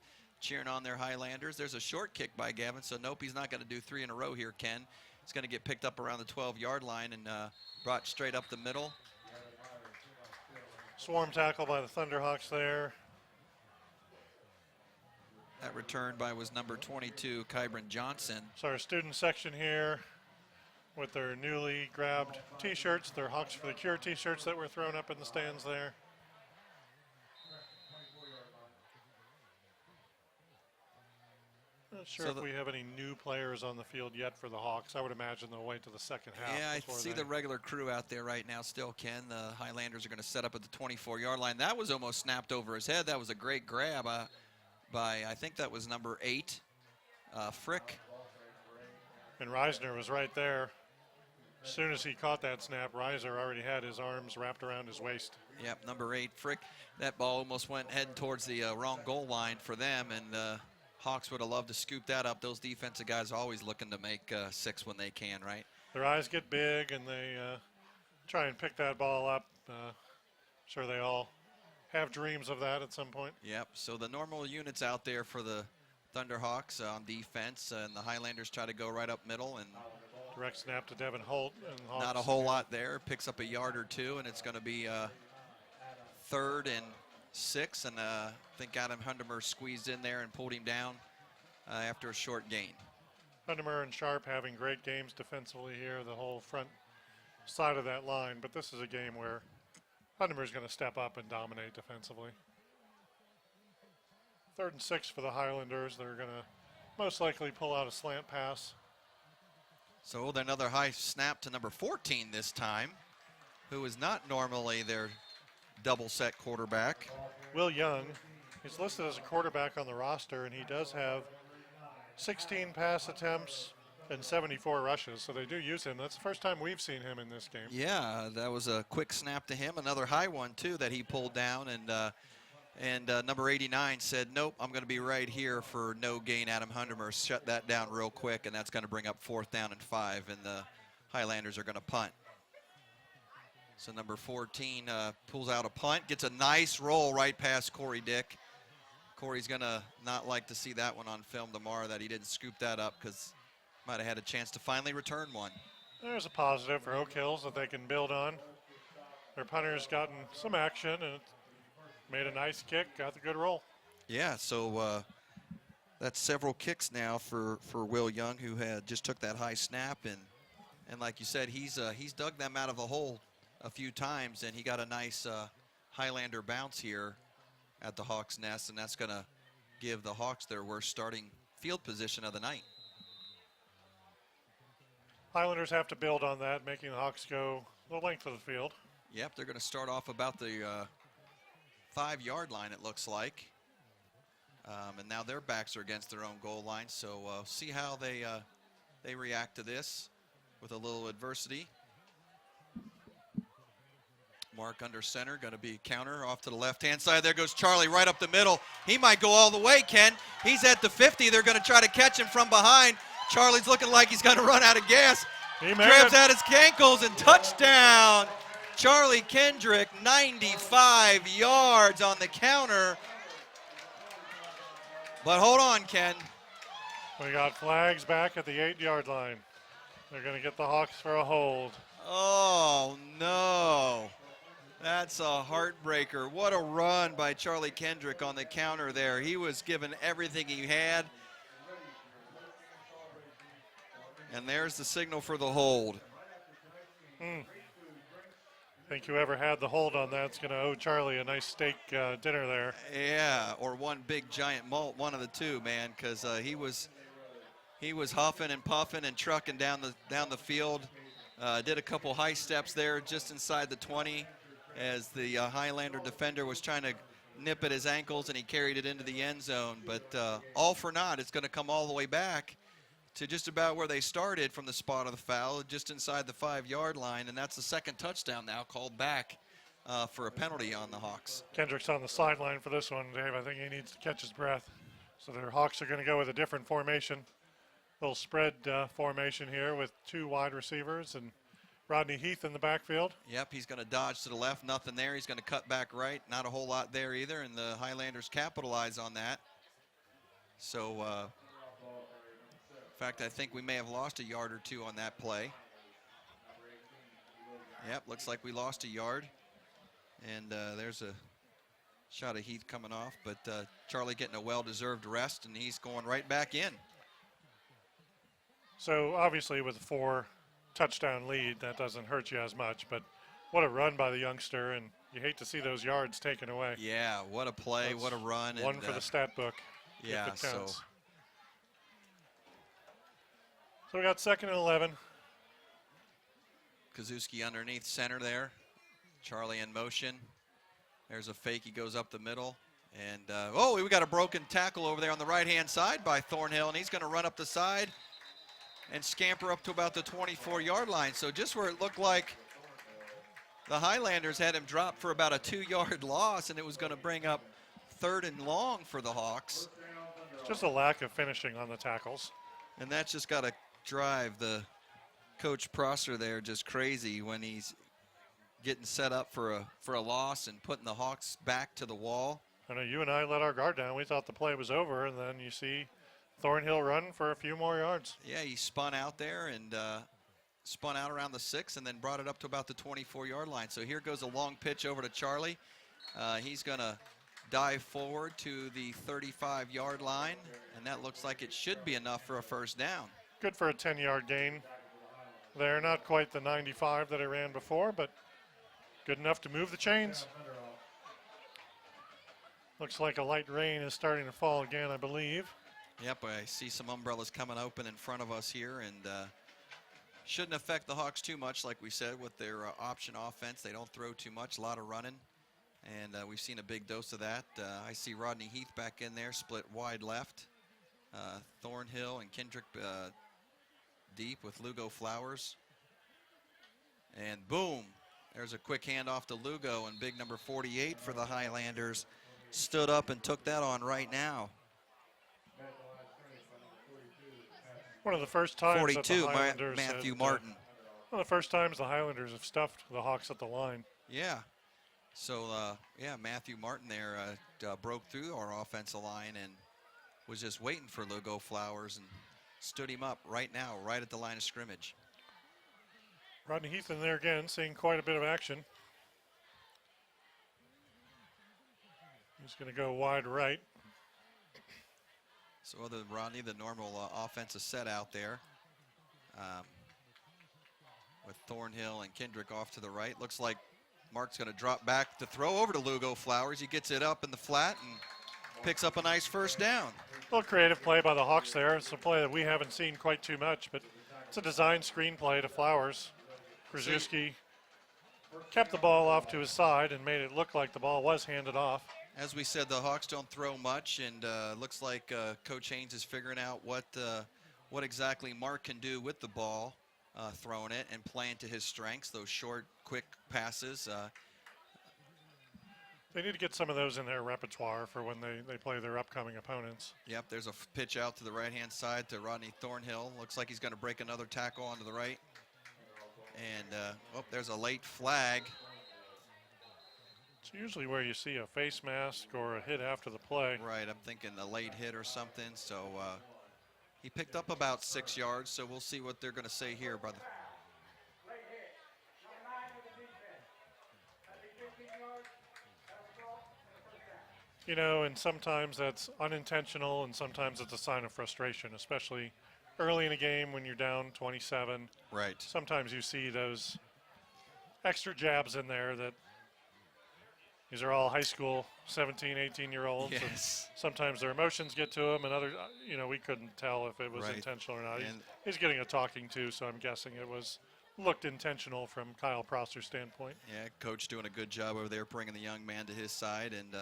cheering on their Highlanders. There's a short kick by Gavin, so nope, he's not going to do 3 in a row here, Ken. He's going to get picked up around the 12-yard line and brought straight up the middle. Swarm tackle by the Thunderhawks there. That return by was number 22, Kybron Johnson. So our student section here with their newly grabbed T-shirts, their Hawks for the Cure T-shirts that were thrown up in the stands there. Not sure So if we have any new players on the field yet for the Hawks. I would imagine they'll wait to the second half. Yeah, I before see they- the regular crew out there right now still, Ken. The Highlanders are going to set up at the 24-yard line. That was almost snapped over his head. That was a great grab by, I think that was number 8, Frick. And Reisner was right there. As soon as he caught that snap, Reiser already had his arms wrapped around his waist. Yep, number 8, Frick. That ball almost went heading towards the wrong goal line for them, and Hawks would have loved to scoop that up. Those defensive guys are always looking to make 6 when they can, right? Their eyes get big, and they try and pick that ball up. Sure they all have dreams of that at some point. Yep, so the normal units out there for the Thunderhawks on defense, and the Highlanders try to go right up middle, and Direct snap to Devin Holt. And Hawks, not a whole lot there. Picks up a yard or two, and it's going to be 3rd and 6, and I think Adam Hundemer squeezed in there and pulled him down after a short gain. Hundemer and Sharp having great games defensively here, the whole front side of that line, but this is a game where Hundemer's going to step up and dominate defensively. 3rd and 6 for the Highlanders. They're going to most likely pull out a slant pass. So another high snap to number 14 this time, who is not normally their double set quarterback. Will Young, he's listed as a quarterback on the roster, and he does have 16 pass attempts and 74 rushes, so they do use him. That's the first time we've seen him in this game. Yeah, that was a quick snap to him. Another high one, too, that he pulled down, and number 89 said, nope, I'm going to be right here for no gain. Adam Hundemer shut that down real quick, and that's going to bring up 4th down and 5, and the Highlanders are going to punt. So number 14 pulls out a punt, gets a nice roll right past Corey Dick. Corey's going to not like to see that one on film tomorrow, that he didn't scoop that up, because might have had a chance to finally return one. There's a positive for Oak Hills that they can build on. Their punter's gotten some action and made a nice kick, got the good roll. Yeah, so That's several kicks now for Will Young, who had just took that high snap, and like you said, he's dug them out of the hole a few times, and he got a nice Highlander bounce here at the Hawks' nest, and that's going to give the Hawks their worst starting field position of the night. Highlanders have to build on that, making the Hawks go the length of the field. Yep, they're going to start off about the 5-yard line, it looks like. And now their backs are against their own goal line, so see how they react to this with a little adversity. Mark under center, going to be counter off to the left-hand side. There goes Charlie right up the middle. He might go all the way, Ken. He's at the 50. They're going to try to catch him from behind. Charlie's looking like he's going to run out of gas. He Grabs at his ankles and touchdown. Charlie Kendrick, 95 yards on the counter. But hold on, Ken. We got flags back at the 8-yard line. They're going to get the Hawks for a hold. Oh, no. That's a heartbreaker. What a run by Charlie Kendrick on the counter there. He was given everything he had. And there's the signal for the hold. Think whoever had the hold on that's going to owe Charlie a nice steak dinner there. Yeah, or one big giant malt, one of the two, man, because he was huffing and puffing and trucking down the field. Did a couple high steps there just inside the 20 as the Highlander defender was trying to nip at his ankles, and he carried it into the end zone. But all for naught. It's going to come all the way back to just about where they started from the spot of the foul, just inside the 5-yard line, and that's the second touchdown now called back for a penalty on the Hawks. Kendrick's on the sideline for this one, Dave. I think he needs to catch his breath. So the Hawks are going to go with a different formation. Little spread formation here with 2 wide receivers and Rodney Heath in the backfield. Yep, he's going to dodge to the left, nothing there. He's going to cut back right, not a whole lot there either, and the Highlanders capitalize on that. So, in fact, I think we may have lost a yard or two on that play. Yep, looks like we lost a yard. And there's a shot of Heath coming off, but Charlie getting a well-deserved rest, and he's going right back in. So obviously with a 4-touchdown lead, that doesn't hurt you as much, but what a run by the youngster, and you hate to see those yards taken away. Yeah, what a play, That's what a run. One and, for the stat book. Yeah, if it counts. So we got 2nd and 11. Kazuski underneath center there. Charlie in motion. There's a fake. He goes up the middle. And, we got a broken tackle over there on the right-hand side by Thornhill, and he's going to run up the side and scamper up to about the 24-yard line. So just where it looked like the Highlanders had him drop for about a 2-yard loss, and it was going to bring up 3rd and long for the Hawks. Just a lack of finishing on the tackles. And that's just got to drive the Coach Prosser there just crazy when he's getting set up for a loss and putting the Hawks back to the wall. I know you and I let our guard down. We thought the play was over, and then you see Thornhill run for a few more yards. Yeah, he spun out there and spun out around the 6 and then brought it up to about the 24-yard line. So here goes a long pitch over to Charlie. He's going to dive forward to the 35-yard line, and that looks like it should be enough for a first down. Good for a 10-yard gain there. Not quite the 95 that I ran before, but good enough to move the chains. Looks like a light rain is starting to fall again, I believe. Yep, I see some umbrellas coming open in front of us here, and shouldn't affect the Hawks too much, like we said, with their option offense. They don't throw too much, a lot of running, and we've seen a big dose of that. I see Rodney Heath back in there, split wide left. Thornhill and Kendrick deep with Lugo Flowers. And boom, there's a quick handoff to Lugo, and big number 48 for the Highlanders stood up and took that on right now. One of the first times 42, that the Highlanders Matthew Martin. One of the first times the Highlanders have stuffed the Hawks at the line. Yeah. So, Matthew Martin there broke through our offensive line and was just waiting for Lugo Flowers and stood him up right now, right at the line of scrimmage. Rodney Heath in there again, seeing quite a bit of action. He's going to go wide right. So other than Rodney, the normal offensive set out there. With Thornhill and Kendrick off to the right. Looks like Mark's going to drop back to throw over to Lugo Flowers. He gets it up in the flat and picks up a nice first down. A little creative play by the Hawks there. It's a play that we haven't seen quite too much, but it's a design screen play to Flowers. Krzyzewski kept the ball off to his side and made it look like the ball was handed off. As we said, the Hawks don't throw much, and looks like Coach Haynes is figuring out what exactly Mark can do with the ball, throwing it and playing to his strengths, those short, quick passes. They need to get some of those in their repertoire for when they play their upcoming opponents. Yep, there's a pitch out to the right-hand side to Rodney Thornhill. Looks like he's going to break another tackle onto the right. And, there's a late flag. It's usually where you see a face mask or a hit after the play. Right, I'm thinking a late hit or something. So he picked up about 6 yards, so we'll see what they're going to say here, brother. You know, and sometimes that's unintentional and sometimes it's a sign of frustration, especially early in a game when you're down 27. Right. Sometimes you see those extra jabs in there that these are all high school 17, 18-year-olds. Yes. And sometimes their emotions get to them and other, we couldn't tell if it was Right. intentional or not. And He's getting a talking to, so I'm guessing it looked intentional from Kyle Prosser's standpoint. yeah, coach doing a good job over there bringing the young man to his side and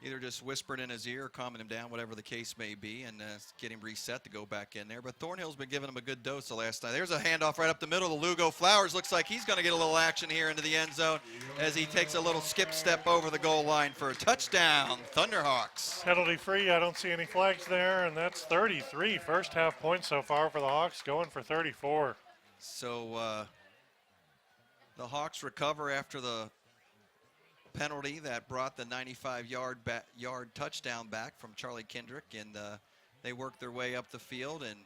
either just whispered in his ear or calming him down, whatever the case may be, and get him reset to go back in there. But Thornhill's been giving him a good dose the last time. There's a handoff right up the middle to Lugo Flowers. Looks like he's going to get a little action here into the end zone as he takes a little skip step over the goal line for a touchdown, Thunderhawks. Penalty free, I don't see any flags there, and that's 33 first half points so far for the Hawks, going for 34. So the Hawks recover after the penalty that brought the 95-yard touchdown back from Charlie Kendrick, and they work their way up the field and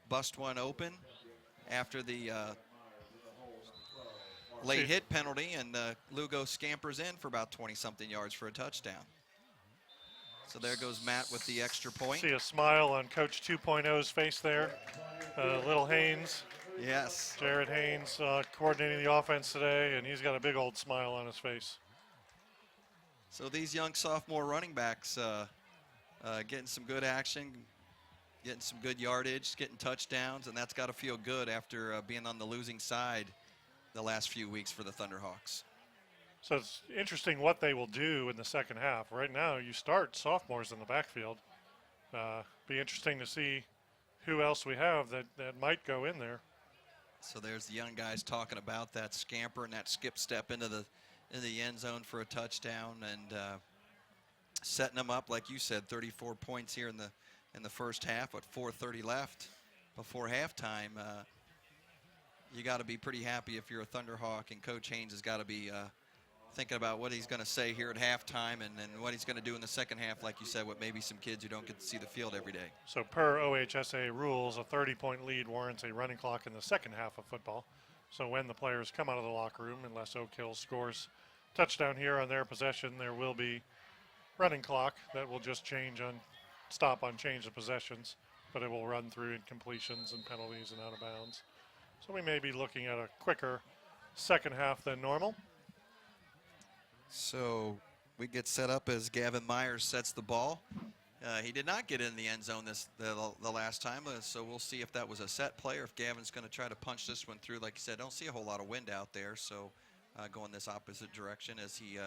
bust one open after the late hit penalty, and Lugo scampers in for about 20-something yards for a touchdown. So there goes Matt with the extra point. See a smile on Coach 2.0's face there. Little Haynes, Yes. Jared Haynes, coordinating the offense today, and he's got a big old smile on his face. So these young sophomore running backs getting some good action, getting some good yardage, getting touchdowns, and that's got to feel good after being on the losing side the last few weeks for the Thunderhawks. So it's interesting what they will do in the second half. Right now, you start sophomores in the backfield. Be interesting to see who else we have that might go in there. So there's the young guys talking about that scamper and that skip step into the end zone for a touchdown, and setting them up, like you said, 34 points here in the first half with 4:30 left before halftime. You got to be pretty happy if you're a Thunderhawk, and Coach Haynes has got to be thinking about what he's going to say here at halftime and what he's going to do in the second half, like you said, with maybe some kids who don't get to see the field every day. So per OHSA rules, a 30-point lead warrants a running clock in the second half of football. So when the players come out of the locker room, unless Oak Hill scores touchdown here on their possession, there will be running clock that will just stop on change of possessions, but it will run through incompletions and penalties and out of bounds. So we may be looking at a quicker second half than normal. So we get set up as Gavin Myers sets the ball. He did not get in the end zone the last time, so we'll see if that was a set play or if Gavin's going to try to punch this one through. Like you said, don't see a whole lot of wind out there, so going this opposite direction as he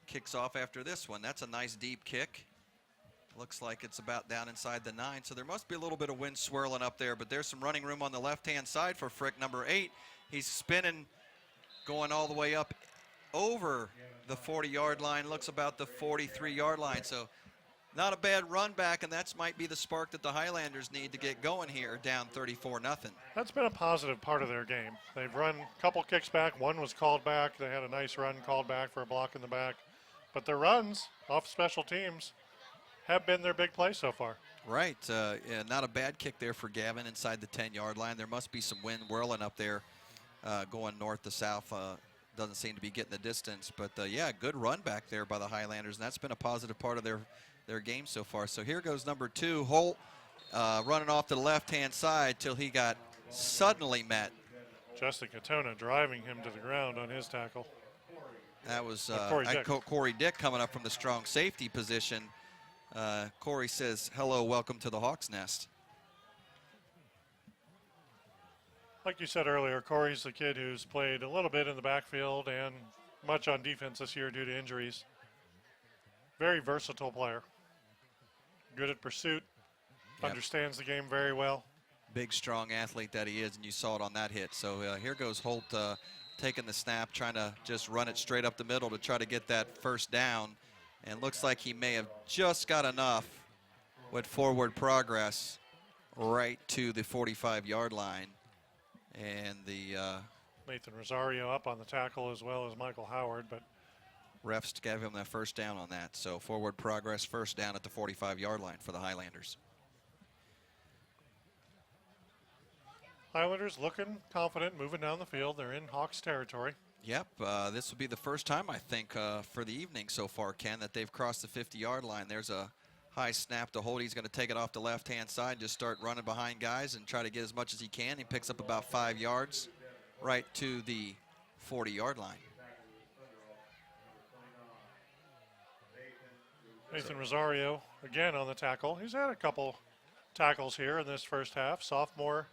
kicks off after this one. That's a nice deep kick. Looks like it's about down inside the 9, so there must be a little bit of wind swirling up there, but there's some running room on the left-hand side for Frick, number 8. He's spinning, going all the way up over the 40-yard line, looks about the 43-yard line, so not a bad run back, and that might be the spark that the Highlanders need to get going here, down 34-0. That's been a positive part of their game. They've run a couple kicks back. One was called back. They had a nice run called back for a block in the back. But their runs off special teams have been their big play so far. Right. Yeah, not a bad kick there for Gavin inside the 10-yard line. There must be some wind whirling up there going north to south. Doesn't seem to be getting the distance. But, yeah, good run back there by the Highlanders, and that's been a positive part of their their game so far. So here goes number 2, Holt, running off to the left-hand side till he got suddenly met. Justin Katona driving him to the ground on his tackle. That was Corey Dick. Dick coming up from the strong safety position. Corey says, hello, welcome to the Hawks' nest. Like you said earlier, Corey's the kid who's played a little bit in the backfield and much on defense this year due to injuries. Very versatile player. Good at pursuit. Yep. Understands the game very well. Big, strong athlete that he is, and you saw it on that hit. So here goes Holt taking the snap, trying to just run it straight up the middle to try to get that first down. And looks like he may have just got enough with forward progress right to the 45-yard line. And the Nathan Rosario up on the tackle as well as Michael Howard, but refs gave him that first down on that. So forward progress, first down at the 45-yard line for the Highlanders. Highlanders looking confident, moving down the field. They're in Hawks territory. Yep, this will be the first time, I think, for the evening so far, Ken, that they've crossed the 50-yard line. There's a high snap to Holt. He's going to take it off the left-hand side, just start running behind guys and try to get as much as he can. He picks up about 5 yards right to the 40-yard line. Nathan Rosario again on the tackle. He's had a couple tackles here in this first half. Sophomore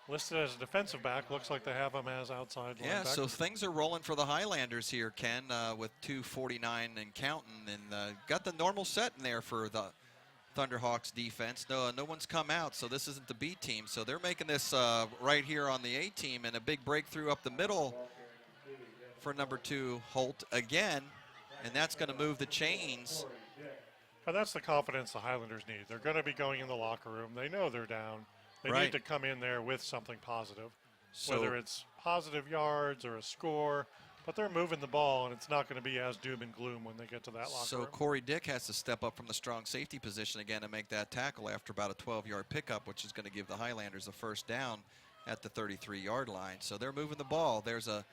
listed as a defensive back. Looks like they have him as outside linebacker. Yeah, so things are rolling for the Highlanders here, Ken, with 2:49 and counting. And got the normal set in there for the Thunderhawks defense. No one's come out, so this isn't the B team. So they're making this right here on the A team, and a big breakthrough up the middle for number 2, Holt again. And that's going to move the chains. And that's the confidence the Highlanders need. They're going to be going in the locker room. They know they're down. They Right. need to come in there with something positive, So, whether it's positive yards or a score. But they're moving the ball, and it's not going to be as doom and gloom when they get to that locker so room. Corey Dick has to step up from the strong safety position again to make that tackle after about a 12-yard pickup, which is going to give the Highlanders a first down at the 33-yard line. So they're moving the ball. There's a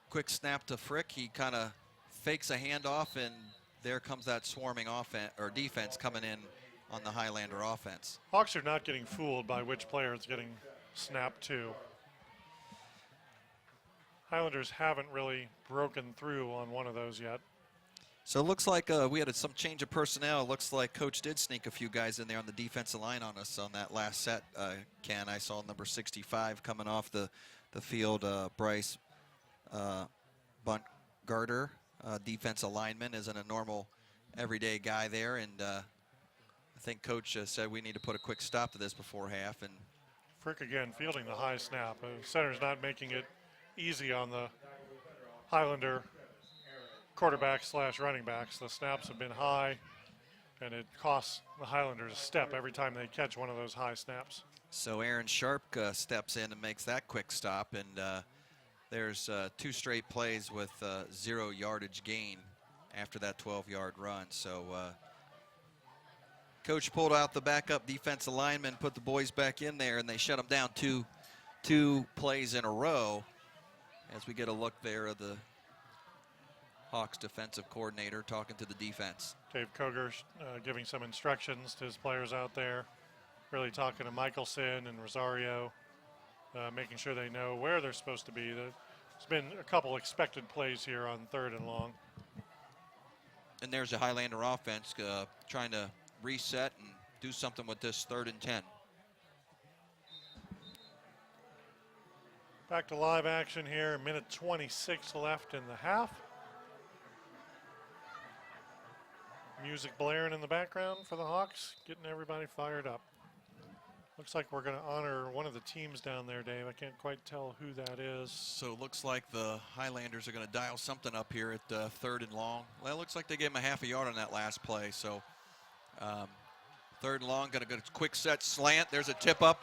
quick snap to Frick. He kind of fakes a handoff, and there comes that swarming offense or defense coming in on the Highlander offense. Hawks are not getting fooled by which player is getting snapped to. Highlanders haven't really broken through on one of those yet. So it looks like we had some change of personnel. It looks like Coach did sneak a few guys in there on the defensive line on us on that last set, Ken. I saw number 65 coming off the field, Bryce Buntgarter, defensive lineman, isn't a normal everyday guy there. And I think Coach said we need to put a quick stop to this before half. And Frick again fielding the high snap. Center's not making it easy on the Highlander quarterback / running backs. The snaps have been high, and it costs the Highlanders a step every time they catch one of those high snaps. so Aaron Sharp steps in and makes that quick stop. And there's 2 straight plays with 0 yardage gain after that 12-yard run. So Coach pulled out the backup defensive lineman, put the boys back in there, and they shut them down two plays in a row. As we get a look there of the Hawks defensive coordinator talking to the defense. Dave Koger giving some instructions to his players out there, really talking to Michelson and Rosario, making sure they know where they're supposed to be. There's been a couple expected plays here on 3rd and long. And there's a Highlander offense trying to reset and do something with this 3rd and 10. Back to live action here, minute 26 left in the half. Music blaring in the background for the Hawks, getting everybody fired up. Looks like we're going to honor one of the teams down there, Dave. I can't quite tell who that is. So it looks like the Highlanders are going to dial something up here at 3rd and long. Well, it looks like they gave him a half a yard on that last play. So 3rd and long, going to go quick set slant. There's a tip up.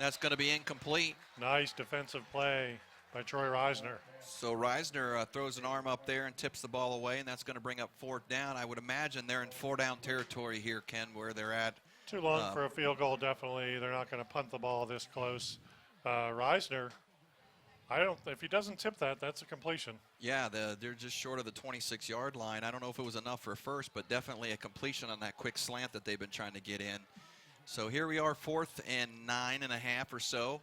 That's going to be incomplete. Nice defensive play by Troy Reisner. So Reisner throws an arm up there and tips the ball away, and that's going to bring up 4th down. I would imagine they're in 4-down territory here, Ken, where they're at. Too long for a field goal, definitely. They're not going to punt the ball this close. Reisner If he doesn't tip that, that's a completion. Yeah, they're just short of the 26-yard line. I don't know if it was enough for first, but definitely a completion on that quick slant that they've been trying to get in. So here we are, 4th and 9.5 or so.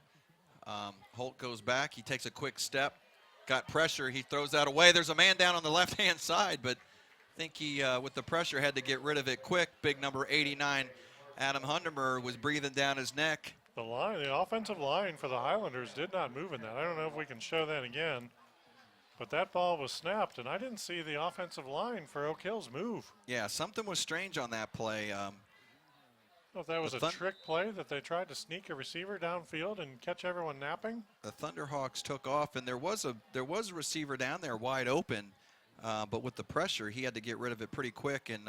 Holt goes back. He takes a quick step. Got pressure. He throws that away. There's a man down on the left-hand side, but I think he, with the pressure, had to get rid of it quick. Big number 89, Adam Hundemer, was breathing down his neck. The offensive line for the Highlanders did not move in that. I don't know if we can show that again, but that ball was snapped, and I didn't see the offensive line for Oak Hills move. Yeah, something was strange on that play. I don't know if that was a trick play that they tried to sneak a receiver downfield and catch everyone napping. The Thunderhawks took off, and there was a receiver down there wide open, but with the pressure, he had to get rid of it pretty quick and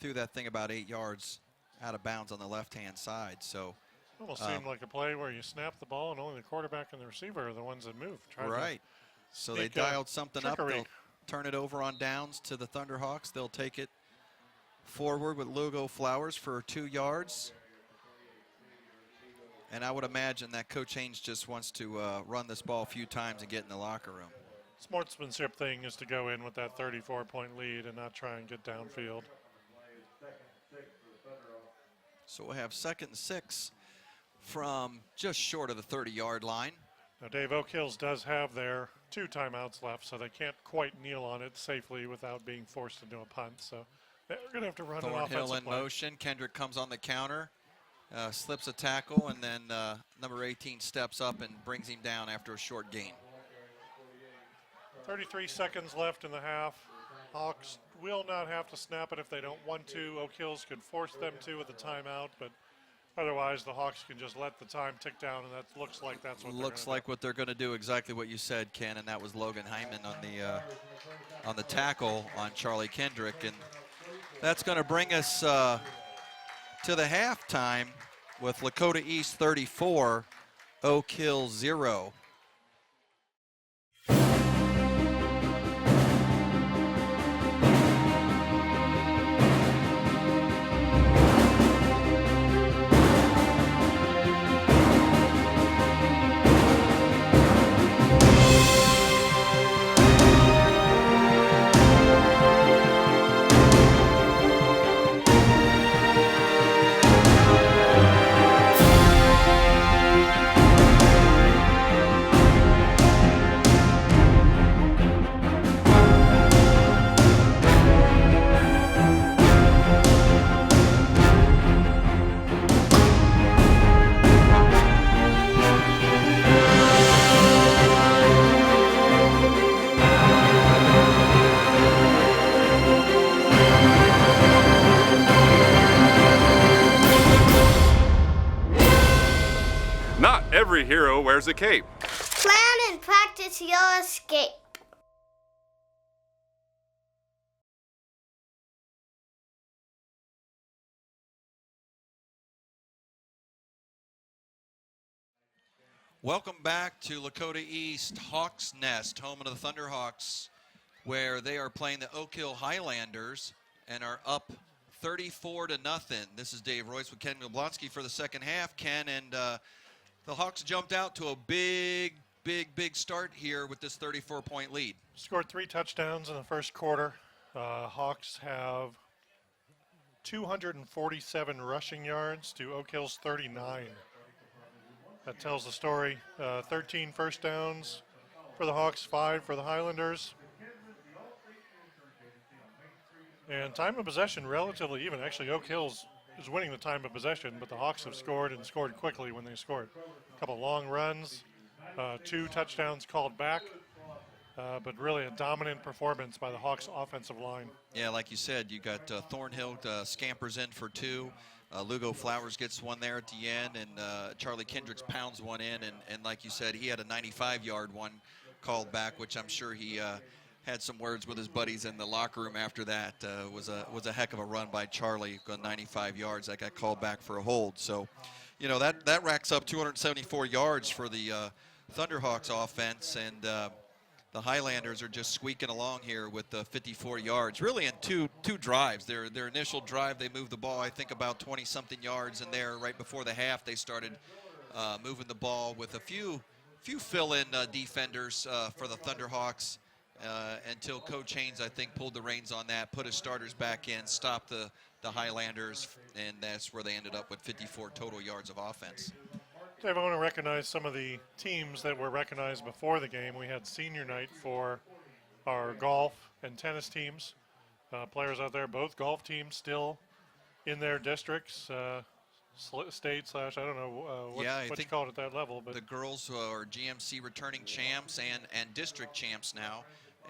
threw that thing about 8 yards out of bounds on the left-hand side. So. Almost seemed like a play where you snap the ball and only the quarterback and the receiver are the ones that move. Right. So they dialed something up. They'll turn it over on downs to the Thunderhawks. They'll take it forward with Lugo Flowers for 2 yards. And I would imagine that Coach Haynes just wants to run this ball a few times and get in the locker room. Sportsmanship thing is to go in with that 34-point lead and not try and get downfield. So we'll have 2nd and 6. From just short of the 30-yard line. Now, Dave, Oak Hills does have their 2 timeouts left, so they can't quite kneel on it safely without being forced into a punt. So they're going to have to run an offensive Thornhill in play. motion. Kendrick comes on the counter, slips a tackle, and then number 18 steps up and brings him down after a short gain. 33 seconds left in the half. Hawks will not have to snap it if they don't want to. Oak Hills could force them to with the timeout, but otherwise, the Hawks can just let the time tick down, and that looks like that's what what they're going to do. Exactly what you said, Ken, and that was Logan Hyman on the tackle on Charlie Kendrick, and that's going to bring us to the halftime with Lakota East 34, Oak Hill 0. Every hero wears a cape. Plan and practice your escape. Welcome back to Lakota East Hawks Nest, home of the Thunderhawks, where they are playing the Oak Hill Highlanders and are up 34-0. This is Dave Royce with Ken Jablonski for the second half. Ken, and the Hawks jumped out to a big start here with this 34-point lead. Scored 3 touchdowns in the first quarter. Hawks have 247 rushing yards to Oak Hill's 39. That tells the story. 13 first downs for the Hawks, 5 for the Highlanders. And time of possession relatively even. Actually, Oak Hills is winning the time of possession, but the Hawks have scored and scored quickly when they scored. A couple long runs, 2 touchdowns called back, but really a dominant performance by the Hawks offensive line. Yeah, like you said, you got Thornhill scampers in for 2. Lugo Flowers gets one there at the end, and Charlie Kendricks pounds one in, and like you said, he had a 95-yard one called back, which I'm sure he had some words with his buddies in the locker room after that. Was a heck of a run by Charlie, going 95 yards. That got called back for a hold. So, you know, that racks up 274 yards for the Thunderhawks offense, and the Highlanders are just squeaking along here with 54 yards, really in two drives. Their initial drive, they moved the ball, I think, about 20-something yards, and there right before the half, they started moving the ball with a few few fill-in defenders for the Thunderhawks until Coach Haynes, I think, pulled the reins on that, put his starters back in, stopped the Highlanders, and that's where they ended up with 54 total yards of offense. Dave, I want to recognize some of the teams that were recognized before the game. We had senior night for our golf and tennis teams. Players out there, both golf teams still in their districts, state slash, I don't know what you call it at that level. But the girls are GMC returning champs and district champs now.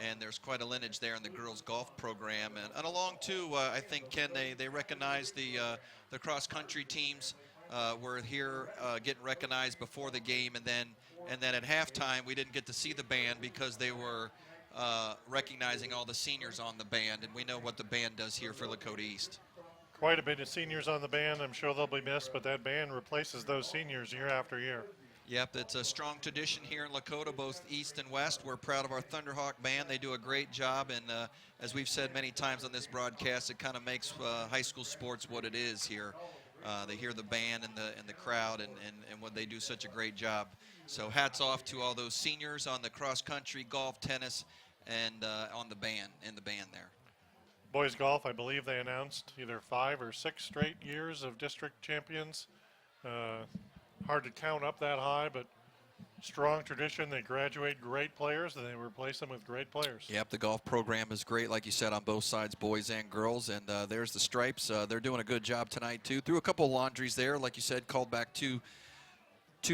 And there's quite a lineage there in the girls golf program. And along, too, I think, Ken, they recognize the cross-country teams were here getting recognized before the game. And then at halftime, we didn't get to see the band because they were recognizing all the seniors on the band. And we know what the band does here for Lakota East. Quite a bit of seniors on the band. I'm sure they'll be missed, but that band replaces those seniors year after year. Yep, it's a strong tradition here in Lakota, both East and West. We're proud of our Thunderhawk band. They do a great job, and as we've said many times on this broadcast, it kind of makes high school sports what it is here. They hear the band and the crowd, and what they do such a great job. So hats off to all those seniors on the cross-country, golf, tennis, and on the band, there. Boys golf, I believe they announced either 5 or 6 straight years of district champions. Hard to count up that high, but strong tradition. They graduate great players, and they replace them with great players. Yep, the golf program is great, like you said, on both sides, boys and girls. And there's the Stripes. They're doing a good job tonight, too. Threw a couple of laundries there, like you said, called back two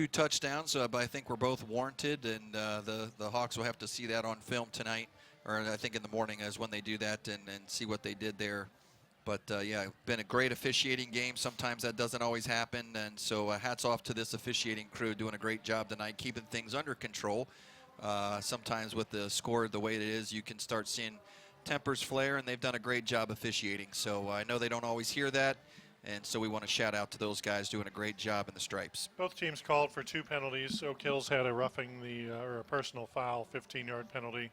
touchdowns, but I think we're both warranted, and the Hawks will have to see that on film tonight, or I think in the morning is when they do that, and see what they did there. But, yeah, been a great officiating game. Sometimes that doesn't always happen, and so hats off to this officiating crew doing a great job tonight, keeping things under control. Sometimes with the score the way it is, you can start seeing tempers flare, and they've done a great job officiating. So I know they don't always hear that, and so we want to shout out to those guys doing a great job in the Stripes. Both teams called for 2 penalties. Oak Hills had a roughing or a personal foul, 15-yard penalty,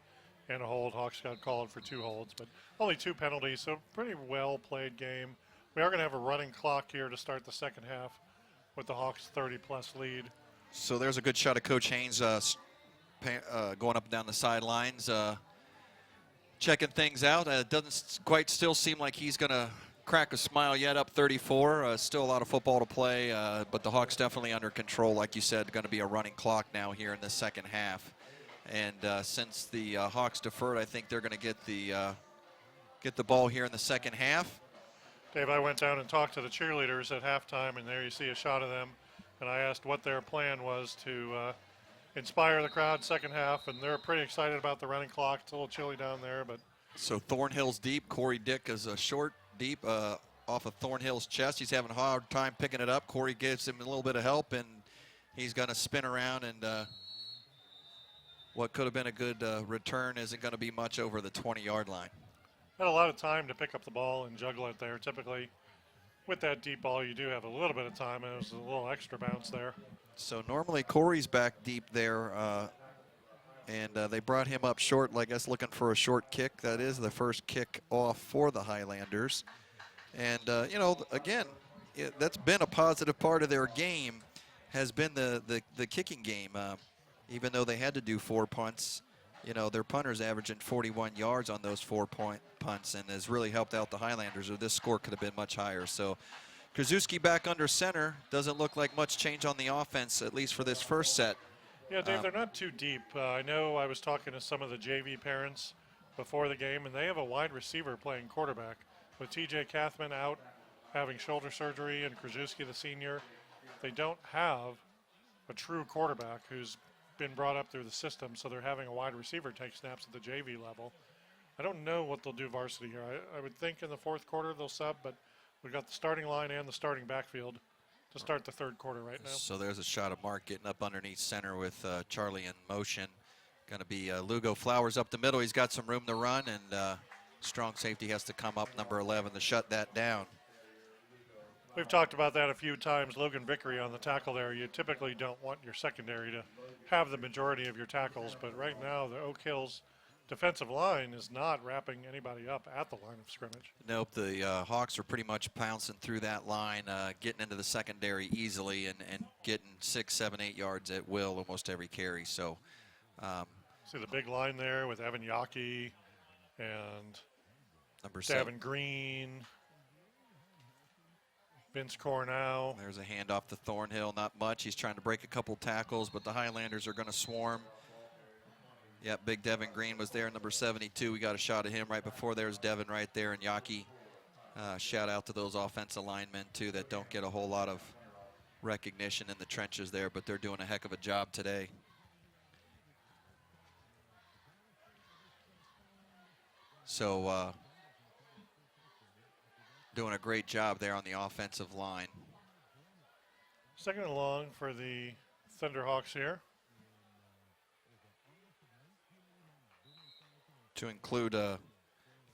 and a hold. Hawks got called for 2 holds, but only 2 penalties, so pretty well played game. We are going to have a running clock here to start the second half with the Hawks' 30-plus lead. So there's a good shot of Coach Haynes going up and down the sidelines, checking things out. It doesn't quite still seem like he's going to crack a smile yet, up 34. Still a lot of football to play, but the Hawks definitely under control. Like you said, going to be a running clock now here in the second half. And since the Hawks deferred, I think they're going to get the ball here in the second half. Dave, I went down and talked to the cheerleaders at halftime, and there you see a shot of them. And I asked what their plan was to inspire the crowd second half, and they're pretty excited about the running clock. It's a little chilly down there, but. So Thornhill's deep. Corey Dick is a short, deep off of Thornhill's chest. He's having a hard time picking it up. Corey gives him a little bit of help, and he's going to spin around, and what could have been a good return isn't going to be much over the 20-yard line. Had a lot of time to pick up the ball and juggle it there. Typically, with that deep ball, you do have a little bit of time, and it was a little extra bounce there. So normally Corey's back deep there, and they brought him up short, I guess looking for a short kick. That is the first kick off for the Highlanders. And, again, that's been a positive part of their game, has been the kicking game. Even though they had to do 4 punts, their punter's averaging 41 yards on those 4-point punts, and has really helped out the Highlanders, or this score could have been much higher. So Krasuski back under center. Doesn't look like much change on the offense, at least for this first set. Yeah, Dave, they're not too deep. I know I was talking to some of the JV parents before the game, and they have a wide receiver playing quarterback. With TJ Kathman out having shoulder surgery and Krasuski the senior, they don't have a true quarterback who's been brought up through the system, so they're having a wide receiver take snaps at the JV level. I don't know what they'll do varsity here. I would think in the fourth quarter they'll sub, but we've got the starting line and the starting backfield to start the third quarter right now. So there's a shot of Mark getting up underneath center with Charlie in motion. Going to be Lugo Flowers up the middle. He's got some room to run, and strong safety has to come up, number 11, to shut that down. We've talked about that a few times. Logan Vickery on the tackle there. You typically don't want your secondary to have the majority of your tackles, but right now the Oak Hills defensive line is not wrapping anybody up at the line of scrimmage. Nope, the Hawks are pretty much pouncing through that line, getting into the secondary easily and getting 6, 7, 8 yards at will almost every carry. So, see the big line there with Evan Yaki and number 7. Davin Green, Vince Cornell. There's a handoff to Thornhill, not much. He's trying to break a couple tackles, but the Highlanders are going to swarm. Yep, big Devin Green was there, number 72. We got a shot of him right before. There's Devin right there, and Yaki. Shout out to those offensive linemen, too, that don't get a whole lot of recognition in the trenches there, but they're doing a heck of a job today. So, doing a great job there on the offensive line. Second and long for the Thunderhawks here. To include, I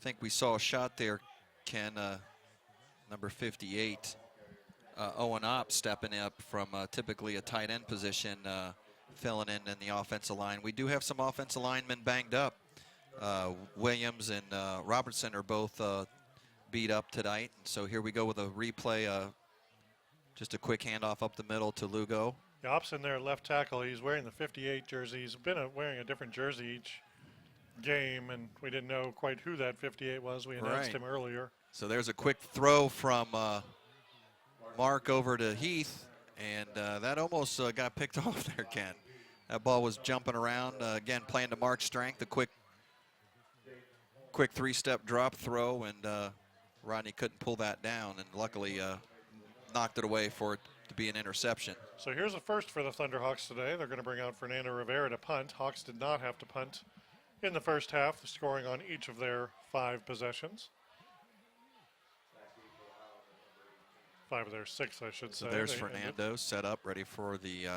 think we saw a shot there, Ken, number 58, Owen Opp stepping up from typically a tight end position, filling in the offensive line. We do have some offensive linemen banged up. Williams and Robertson are both beat up tonight. And so here we go with a replay, just a quick handoff up the middle to Lugo. Ops in there, left tackle. He's wearing the 58 jersey. He's been wearing a different jersey each game, and we didn't know quite who that 58 was. We announced him earlier. So there's a quick throw from Mark over to Heath, and that almost got picked off there, Ken. That ball was jumping around, again, playing to Mark's strength, a quick 3-step drop throw, and Rodney couldn't pull that down, and luckily knocked it away for it to be an interception. So here's a first for the Thunderhawks today. They're going to bring out Fernando Rivera to punt. Hawks did not have to punt in the first half, scoring on each of their 5 possessions. 5 of their 6, I should say. So there's Fernando set up, ready for the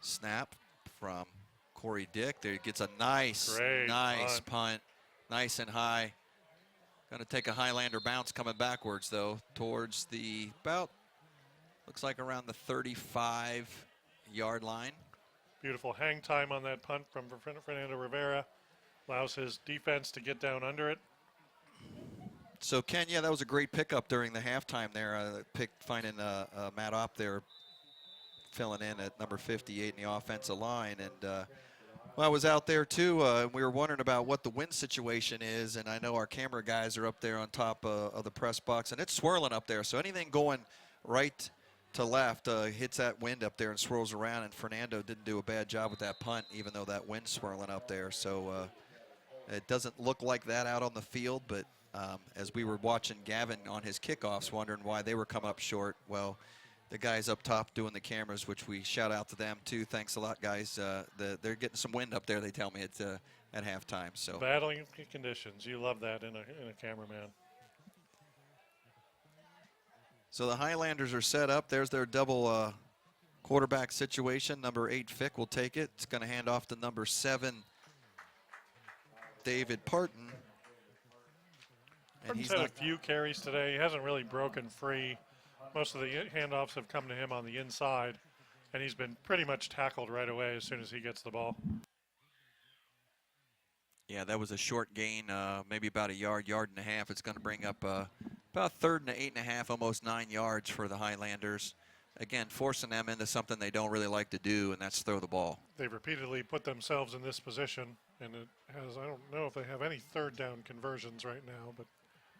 snap from Corey Dick. There he gets a nice punt. Nice and high. Going to take a Highlander bounce coming backwards, though, towards the looks like around the 35-yard line. Beautiful hang time on that punt from Fernando Rivera. Allows his defense to get down under it. So, Ken, yeah, that was a great pickup during the halftime there. Finding Matt Opp there filling in at number 58 in the offensive line. And well, I was out there, too, and we were wondering about what the wind situation is. And I know our camera guys are up there on top of the press box, and it's swirling up there. So anything going right to left hits that wind up there and swirls around. And Fernando didn't do a bad job with that punt, even though that wind's swirling up there. So it doesn't look like that out on the field, but as we were watching Gavin on his kickoffs, wondering why they were coming up short, well, the guys up top doing the cameras, which we shout out to them too. Thanks a lot, guys. They're getting some wind up there, they tell me, at halftime. So battling conditions. You love that in a cameraman. So the Highlanders are set up. There's their double quarterback situation. Number 8, Fick will take it. It's going to hand off to number 7, David Parton. And Parton's had a few carries today. He hasn't really broken free. Most of the handoffs have come to him on the inside, and he's been pretty much tackled right away as soon as he gets the ball. Yeah, that was a short gain, maybe about a yard and a half. It's going to bring up about 3rd and 8.5, almost 9 yards for the Highlanders. Again, forcing them into something they don't really like to do, and that's throw the ball. They've repeatedly put themselves in this position, and it has, I don't know if they have any 3rd down conversions right now, but.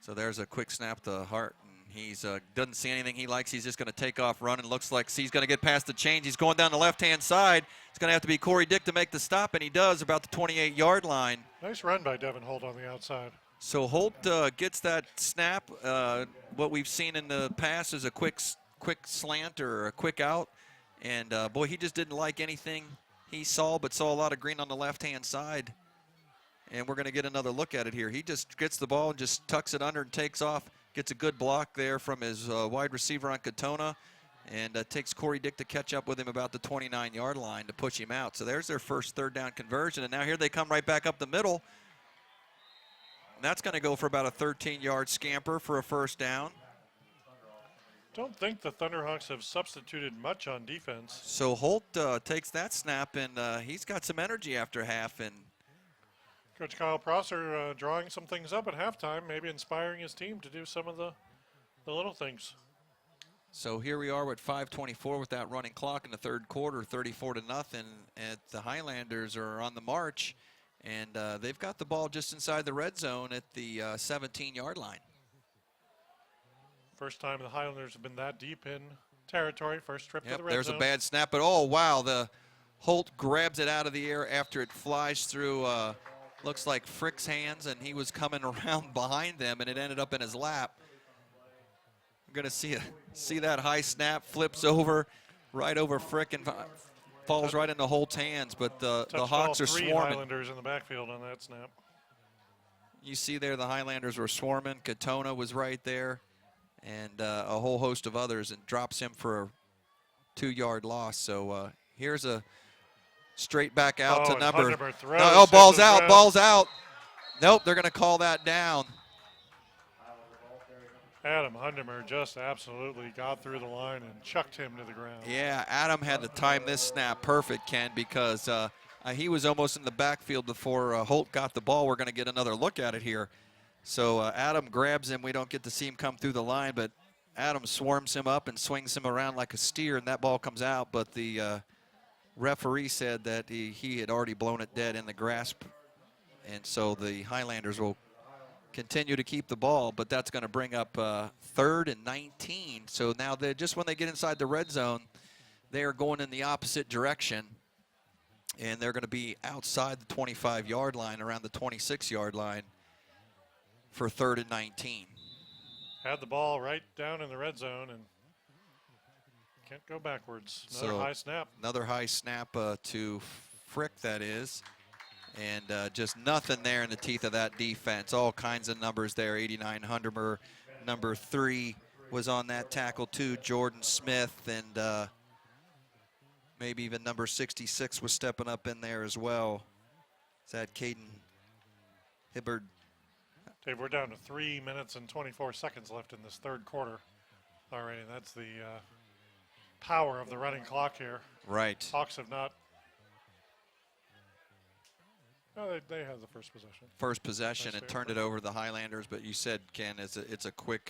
So there's a quick snap to Hart, and he's doesn't see anything he likes. He's just going to take off running. Looks like he's going to get past the chains. He's going down the left-hand side. It's going to have to be Corey Dick to make the stop, and he does about the 28-yard line. Nice run by Devin Holt on the outside. So Holt gets that snap. What we've seen in the past is a quick slant or a quick out. And, boy, he just didn't like anything he saw, but saw a lot of green on the left-hand side. And we're going to get another look at it here. He just gets the ball and just tucks it under and takes off. Gets a good block there from his wide receiver on Katona. And takes Corey Dick to catch up with him about the 29-yard line to push him out. So there's their first 3rd down conversion. And now here they come right back up the middle. And that's going to go for about a 13-yard scamper for a 1st down. Don't think the Thunderhawks have substituted much on defense. So Holt takes that snap, and he's got some energy after half. And Coach Kyle Prosser drawing some things up at halftime, maybe inspiring his team to do some of the little things. So here we are with 5:24 with that running clock in the third quarter, 34-0, and the Highlanders are on the march, and they've got the ball just inside the red zone at the 17-yard line. First time the Highlanders have been that deep in territory. First trip to the red there's zone. a bad snap, but oh wow, the Holt grabs it out of the air after it flies through, looks like Frick's hands, and he was coming around behind them, and it ended up in his lap. We're going to see that high snap, flips over, right over Frick, and falls right into Holt's hands, but the Hawks are three swarming. Highlanders in the backfield on that snap. You see there the Highlanders were swarming. Katona was right there, and a whole host of others, and drops him for a 2-yard loss. So here's a straight back out to number. Ball's out. Nope, they're going to call that down. Adam Hundemer just absolutely got through the line and chucked him to the ground. Yeah, Adam had to time this snap perfect, Ken, because he was almost in the backfield before Holt got the ball. We're going to get another look at it here. So Adam grabs him. We don't get to see him come through the line, but Adam swarms him up and swings him around like a steer, and that ball comes out. But the referee said that he had already blown it dead in the grasp, and so the Highlanders will continue to keep the ball, but that's going to bring up 3rd and 19. So now just when they get inside the red zone, they are going in the opposite direction, and they're going to be outside the 25-yard line, around the 26-yard line for 3rd and 19. Had the ball right down in the red zone and can't go backwards. Another high snap. Another high snap to Frick, that is. And just nothing there in the teeth of that defense. All kinds of numbers there. 89 Hundemer, number 3 was on that tackle too. Jordan Smith, and maybe even number 66 was stepping up in there as well. Is that Caden Hibbard? Dave, we're down to 3 minutes and 24 seconds left in this third quarter already. That's the power of the running clock here. Right. Hawks have not. No, they have the first possession. First possession and turned it over to the Highlanders, but you said, Ken, it's a quick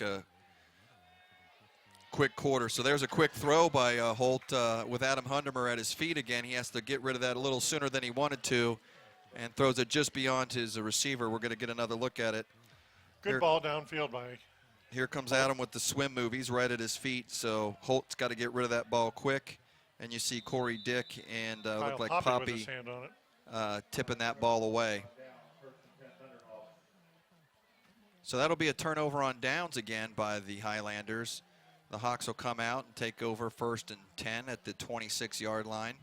quarter. So there's a quick throw by Holt with Adam Hundemer at his feet again. He has to get rid of that a little sooner than he wanted to, and throws it just beyond his receiver. We're going to get another look at it. Good ball downfield by. Here comes Adam with the swim move. He's right at his feet, so Holt's got to get rid of that ball quick. And you see Corey Dick and look like Poppy with his hand on it. Tipping that ball away. So that'll be a turnover on downs again by the Highlanders. The Hawks will come out and take over 1st and 10 at the 26-yard line.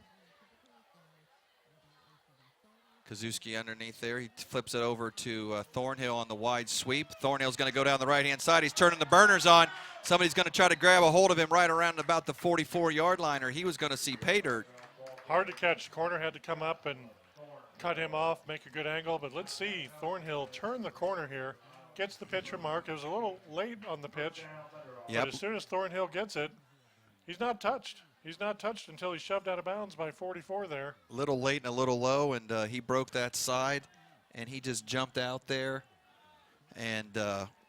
Kazuski underneath there. He flips it over to Thornhill on the wide sweep. Thornhill's going to go down the right-hand side. He's turning the burners on. Somebody's going to try to grab a hold of him right around about the 44-yard line, or he was going to see pay dirt. Hard to catch. Corner had to come up and cut him off, make a good angle, but let's see Thornhill turn the corner here, gets the pitch from Mark. It was a little late on the pitch, but as soon as Thornhill gets it, he's not touched. He's not touched until he's shoved out of bounds by 44 there. A little late and a little low, and he broke that side, and he just jumped out there, and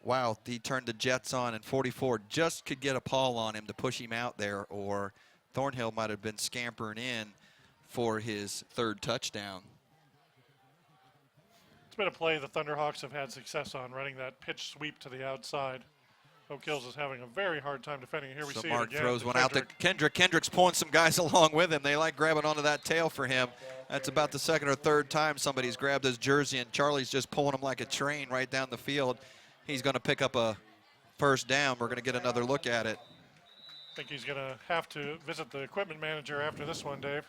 wow, he turned the jets on, and 44 just could get a paw on him to push him out there, or Thornhill might have been scampering in for his 3rd touchdown. It's been a play the Thunderhawks have had success on, running that pitch sweep to the outside. Oak Hills is having a very hard time defending. Here we see Mark it again. throws one out to Kendrick. Kendrick's pulling some guys along with him. They like grabbing onto that tail for him. That's about the 2nd or 3rd time somebody's grabbed his jersey, and Charlie's just pulling him like a train right down the field. He's going to pick up a 1st down. We're going to get another look at it. I think he's going to have to visit the equipment manager after this one, Dave.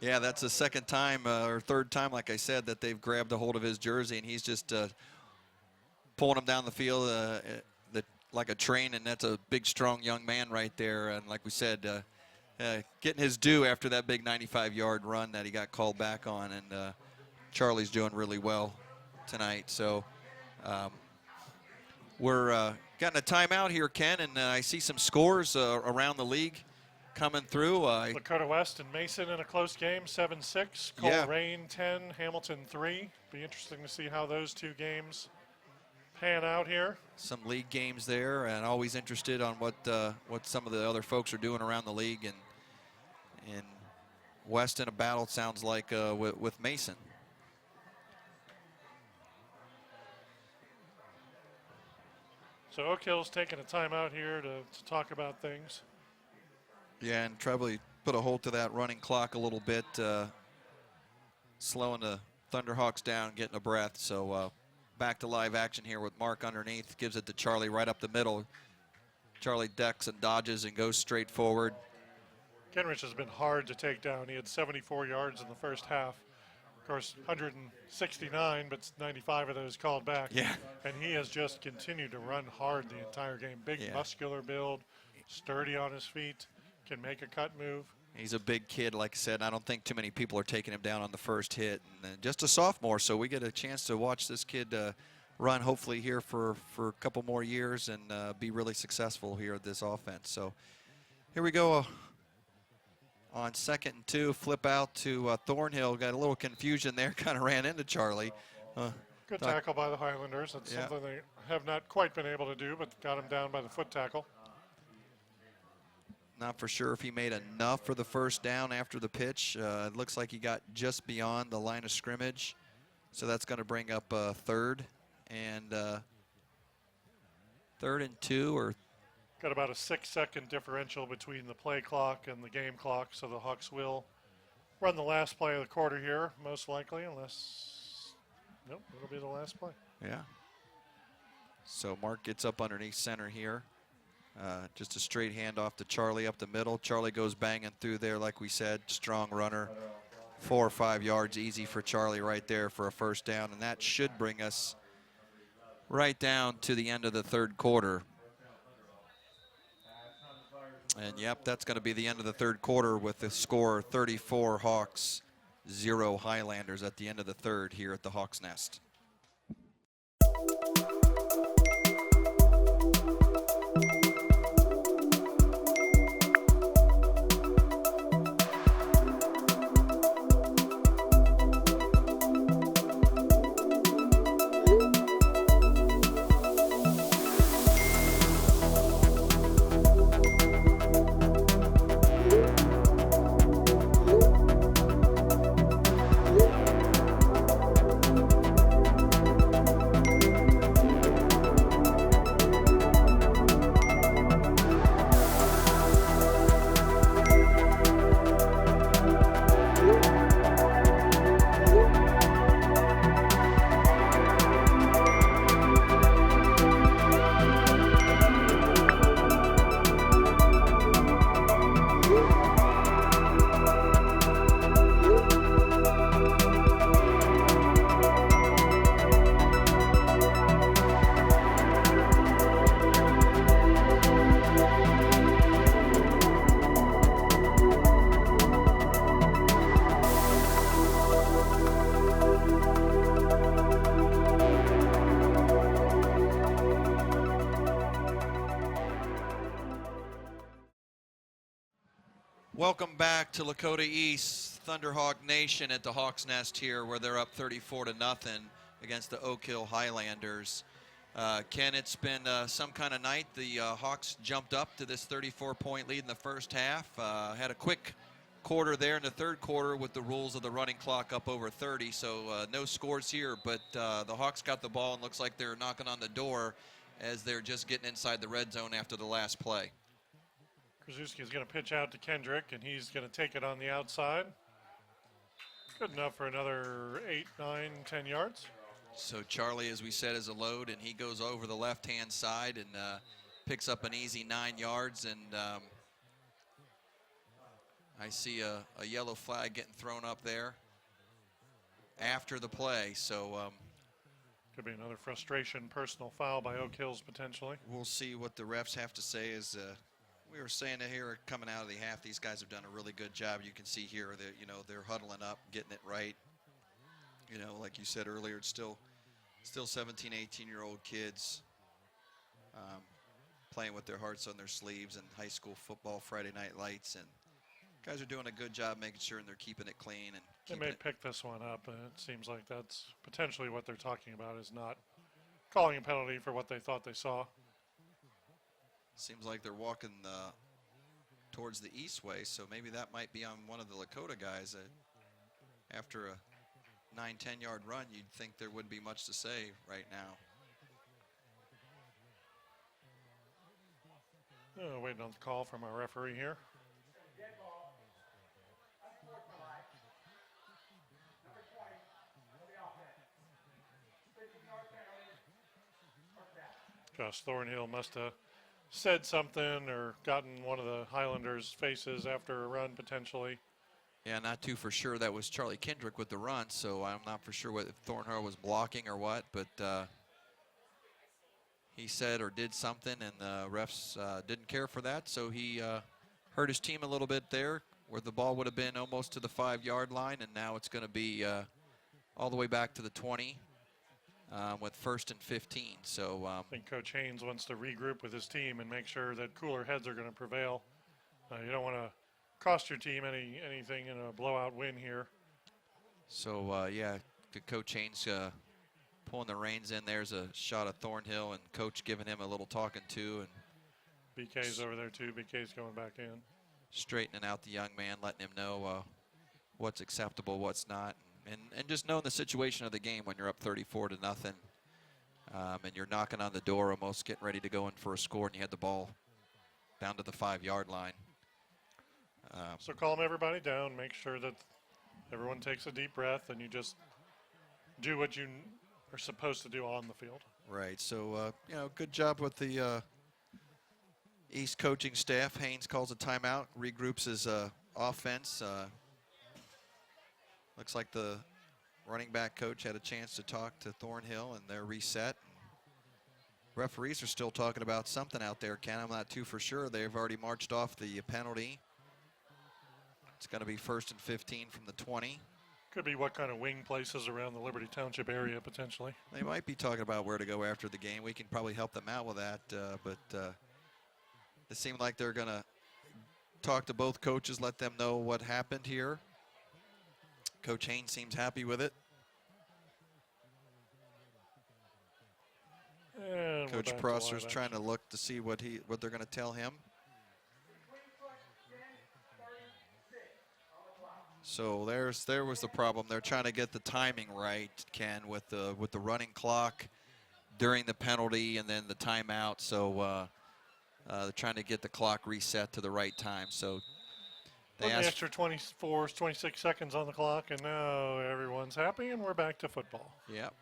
Yeah, that's the 2nd time or 3rd time, like I said, that they've grabbed a hold of his jersey, and he's just pulling him down the field like a train, and that's a big, strong young man right there. And like we said, getting his due after that big 95-yard run that he got called back on, and Charlie's doing really well tonight. So we're getting a timeout here, Ken, and I see some scores around the league coming through. Lakota West and Mason in a close game, 7-6. Coleraine 10, Hamilton 3. Be interesting to see how those two games pan out here. Some league games there, and always interested on what some of the other folks are doing around the league. And West in a battle, it sounds like, with Mason. So Oak Hill's taking a timeout here to talk about things. Yeah, and probably put a hold to that running clock a little bit, slowing the Thunderhawks down, getting a breath. So back to live action here with Mark underneath. Gives it to Charlie right up the middle. Charlie decks and dodges and goes straight forward. Kenrich has been hard to take down. He had 74 yards in the first half. Of course, 169, but 95 of those called back. Yeah. And he has just continued to run hard the entire game. Big muscular build, sturdy on his feet, can make a cut move. He's a big kid, like I said. I don't think too many people are taking him down on the first hit. And just a sophomore, so we get a chance to watch this kid run hopefully here for a couple more years and be really successful here at this offense. So here we go. On 2nd and 2, flip out to Thornhill. Got a little confusion there, kind of ran into Charlie. Good tackle by the Highlanders. That's something they have not quite been able to do, but got him down by the foot tackle. Not for sure if he made enough for the first down after the pitch. It looks like he got just beyond the line of scrimmage. So that's going to bring up 3rd and 3rd and 2 or got about a 6-second differential between the play clock and the game clock, so the Hawks will run the last play of the quarter here, most likely, unless, nope, it'll be the last play. Yeah. So Mark gets up underneath center here. Just a straight handoff to Charlie up the middle. Charlie goes banging through there, like we said, strong runner. 4 or 5 yards easy for Charlie right there for a first down, and that should bring us right down to the end of the 3rd quarter. And yep, that's going to be the end of the 3rd quarter with the score 34 Hawks, 0 Highlanders at the end of the 3rd here at the Hawks Nest. Welcome back to Lakota East, Thunderhawk Nation at the Hawks Nest here, where they're up 34-0 against the Oak Hill Highlanders. Ken, it's been some kind of night. The Hawks jumped up to this 34-point lead in the first half. Had a quick quarter there in the 3rd quarter with the rules of the running clock up over 30, so no scores here, but the Hawks got the ball and looks like they're knocking on the door as they're just getting inside the red zone after the last play. Krasuski's going to pitch out to Kendrick, and he's going to take it on the outside. Good enough for another 8, 9, 10 yards. So Charlie, as we said, is a load, and he goes over the left-hand side and picks up an easy 9 yards. And I see a yellow flag getting thrown up there after the play. So could be another frustration personal foul by Oak Hills potentially. We'll see what the refs have to say. As we were saying here coming out of the half, these guys have done a really good job. You can see here that they're huddling up, getting it right. Like you said earlier, it's still 17, 18-year-old kids. playing with their hearts on their sleeves and high school football Friday night lights, and guys are doing a good job making sure they're keeping it clean and They keeping may it. pick this one up, and it seems like that's potentially what they're talking about, is not calling a penalty for what they thought they saw. Seems like they're walking towards the east way, so maybe that might be on one of the Lakota guys. After a 9-10 yard run, you'd think there wouldn't be much to say right now. Waiting on the call from our referee here. Josh Thornhill must have said something or gotten one of the Highlanders' faces after a run, potentially. Yeah, not too for sure. That was Charlie Kendrick with the run, so I'm not for sure if Thornhill was blocking or what, but he said or did something, and the refs didn't care for that, so he hurt his team a little bit there, where the ball would have been almost to the 5 yard line, and now it's going to be all the way back to the 20 with 1st and 15. So I think Coach Haynes wants to regroup with his team and make sure that cooler heads are going to prevail. You don't want to cost your team anything in a blowout win here. So yeah, Coach Haynes pulling the reins in. There's a shot of Thornhill, and Coach giving him a little talking to, and BK's over there too. BK's going back in. Straightening out the young man, letting him know what's acceptable, what's not, and just knowing the situation of the game when you're up 34-0, and you're knocking on the door, almost getting ready to go in for a score, and you had the ball down to the 5 yard line. So calm everybody down. Make sure that everyone takes a deep breath, and you just do what you are supposed to do on the field. Right. So good job with the East coaching staff. Haynes calls a timeout, regroups his offense. Looks like the running back coach had a chance to talk to Thornhill, and they're reset. Referees are still talking about something out there, Ken. I'm not too for sure. They've already marched off the penalty. It's going to be 1st and 15 from the 20. Could be what kind of wing places around the Liberty Township area, potentially. They might be talking about where to go after the game. We can probably help them out with that, but it seemed like they're going to talk to both coaches, let them know what happened here. Coach Haynes seems happy with it. And Coach Prosser's trying to look to see what they're going to tell him. So there was the problem. They're trying to get the timing right, Ken, with the running clock during the penalty and then the timeout. So they're trying to get the clock reset to the right time. So they the extra 26 seconds on the clock, and now everyone's happy, and we're back to football. Yep.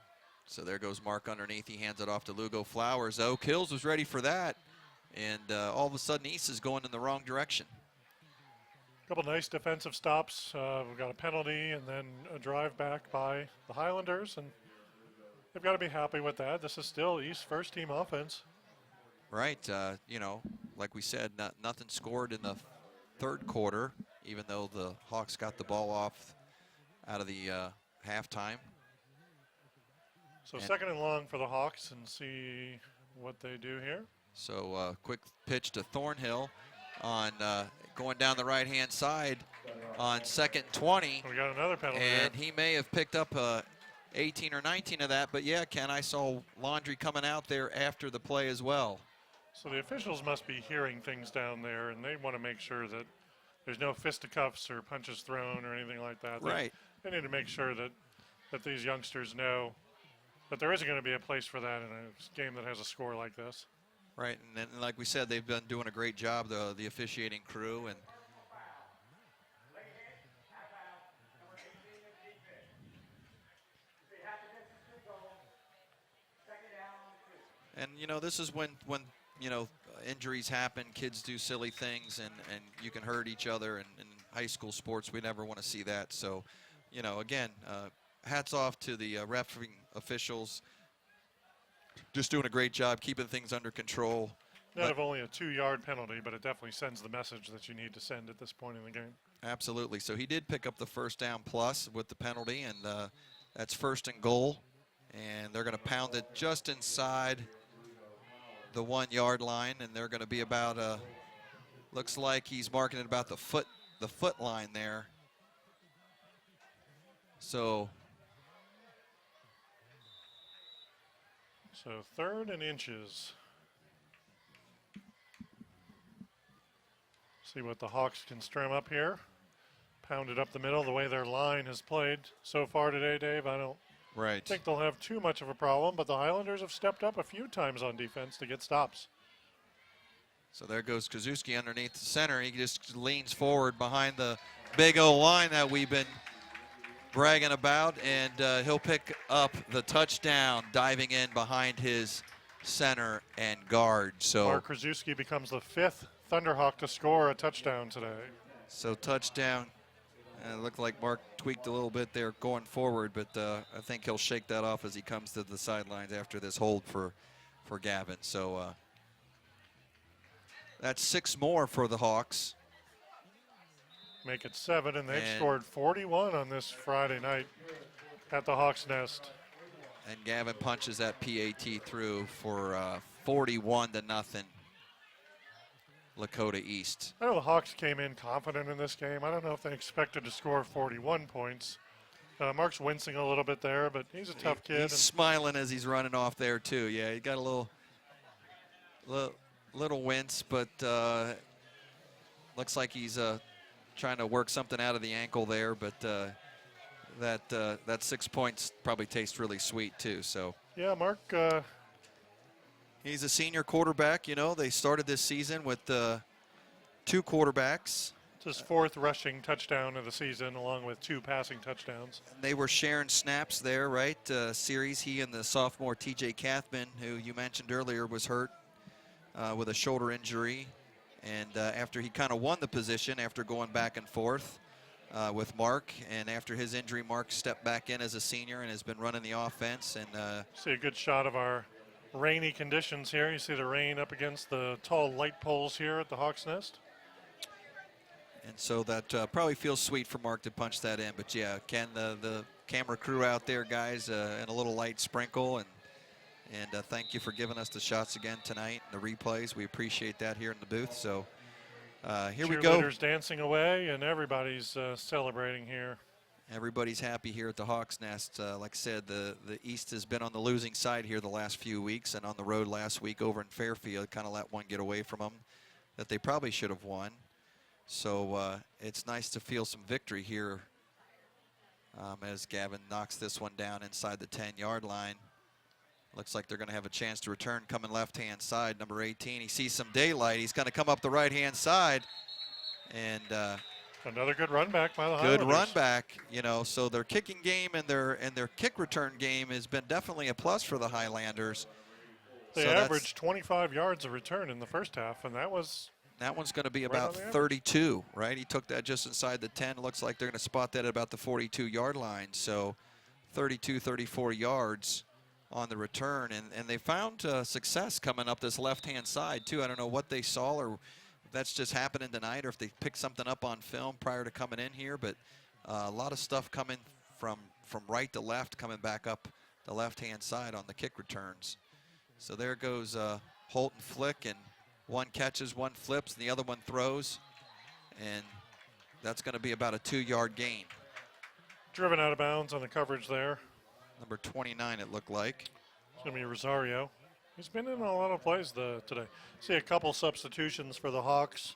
So there goes Mark underneath. He hands it off to Lugo Flowers. Oak Hills was ready for that, and all of a sudden East is going in the wrong direction. A couple nice defensive stops. We've got a penalty and then a drive back by the Highlanders, and they've got to be happy with that. This is still East's first team offense. Right. Like we said, nothing scored in the third quarter, even though the Hawks got the ball off out of the halftime. So second and long for the Hawks, and see what they do here. So quick pitch to Thornhill on going down the right-hand side on 2nd and 20. We got another penalty And there. he may have picked up 18 or 19 of that, but yeah, Ken, I saw Laundry coming out there after the play as well. So the officials must be hearing things down there, and they want to make sure that there's no fisticuffs or punches thrown or anything like that. Right. They need to make sure that these youngsters know that there isn't going to be a place for that in a game that has a score like this. Right, and like we said, they've been doing a great job, the officiating crew, and this is when injuries happen, kids do silly things, and you can hurt each other. And in high school sports, we never want to see that. So, again, hats off to the refereeing officials. Just doing a great job keeping things under control. Not of only a 2-yard penalty, but it definitely sends the message that you need to send at this point in the game. Absolutely. So he did pick up the first down plus with the penalty, and that's 1st and goal. And they're going to pound it just inside the 1 yard line, and they're going to be about looks like he's marking it about the foot line there. So 3rd and inches. See what the Hawks can strum up here. Pound it up the middle the way their line has played so far today, Dave. I don't think they'll have too much of a problem, but the Highlanders have stepped up a few times on defense to get stops. So there goes Krasuski underneath the center. He just leans forward behind the big O line that we've been bragging about, and he'll pick up the touchdown diving in behind his center and guard. So Mark Krasuski becomes the 5th Thunderhawk to score a touchdown today. So touchdown. It looked like Mark tweaked a little bit there going forward, but I think he'll shake that off as he comes to the sidelines after this hold for Gavin. So that's 6 more for the Hawks. Make it 7, and they've scored 41 on this Friday night at the Hawks' Nest. And Gavin punches that PAT through for 41-0 Lakota East. I know the Hawks came in confident in this game. I don't know if they expected to score 41 points. Mark's wincing a little bit there, but he's a tough kid. He's smiling as he's running off there too. Yeah, he got a little wince, but looks like he's trying to work something out of the ankle there. But that 6 points probably tastes really sweet too. So yeah, Mark. He's a senior quarterback. You know, they started this season with 2 quarterbacks. It's his 4th rushing touchdown of the season, along with 2 passing touchdowns. And they were sharing snaps there, right? Series, he and the sophomore TJ Kathman, who you mentioned earlier, was hurt with a shoulder injury. And after he kind of won the position after going back and forth with Mark, and after his injury, Mark stepped back in as a senior and has been running the offense. And see a good shot of our rainy conditions here. You see the rain up against the tall light poles here at the Hawks' Nest. And so that probably feels sweet for Mark to punch that in. But yeah, Ken, the camera crew out there, guys, and a little light sprinkle. And thank you for giving us the shots again tonight, the replays. We appreciate that here in the booth. So here we go. Cheerleaders dancing away, and everybody's celebrating here. Everybody's happy here at the Hawks' Nest. Like I said, the East has been on the losing side here the last few weeks, and on the road last week over in Fairfield, kind of let one get away from them that they probably should have won. So it's nice to feel some victory here as Gavin knocks this one down inside the 10-yard line. Looks like they're going to have a chance to return coming left-hand side. Number 18, he sees some daylight. He's going to come up the right-hand side. And another good run back by the Highlanders. Good run back, you know, so their kicking game and their kick return game has been definitely a plus for the Highlanders. They averaged 25 yards of return in the first half, and that one's going to be about 32, right? He took that just inside the 10. Looks like they're going to spot that at about the 42-yard line. So 32, 34 yards on the return. And they found success coming up this left-hand side, too. I don't know what they saw or if that's just happening tonight or if they picked something up on film prior to coming in here. But a lot of stuff coming from right to left, coming back up the left-hand side on the kick returns. So there goes Holt and Flick, and one catches, one flips, and the other one throws. And that's going to be about a 2-yard gain. Driven out of bounds on the coverage there. Number 29, it looked like. It's going to be Rosario. He's been in a lot of plays today. See a couple substitutions for the Hawks.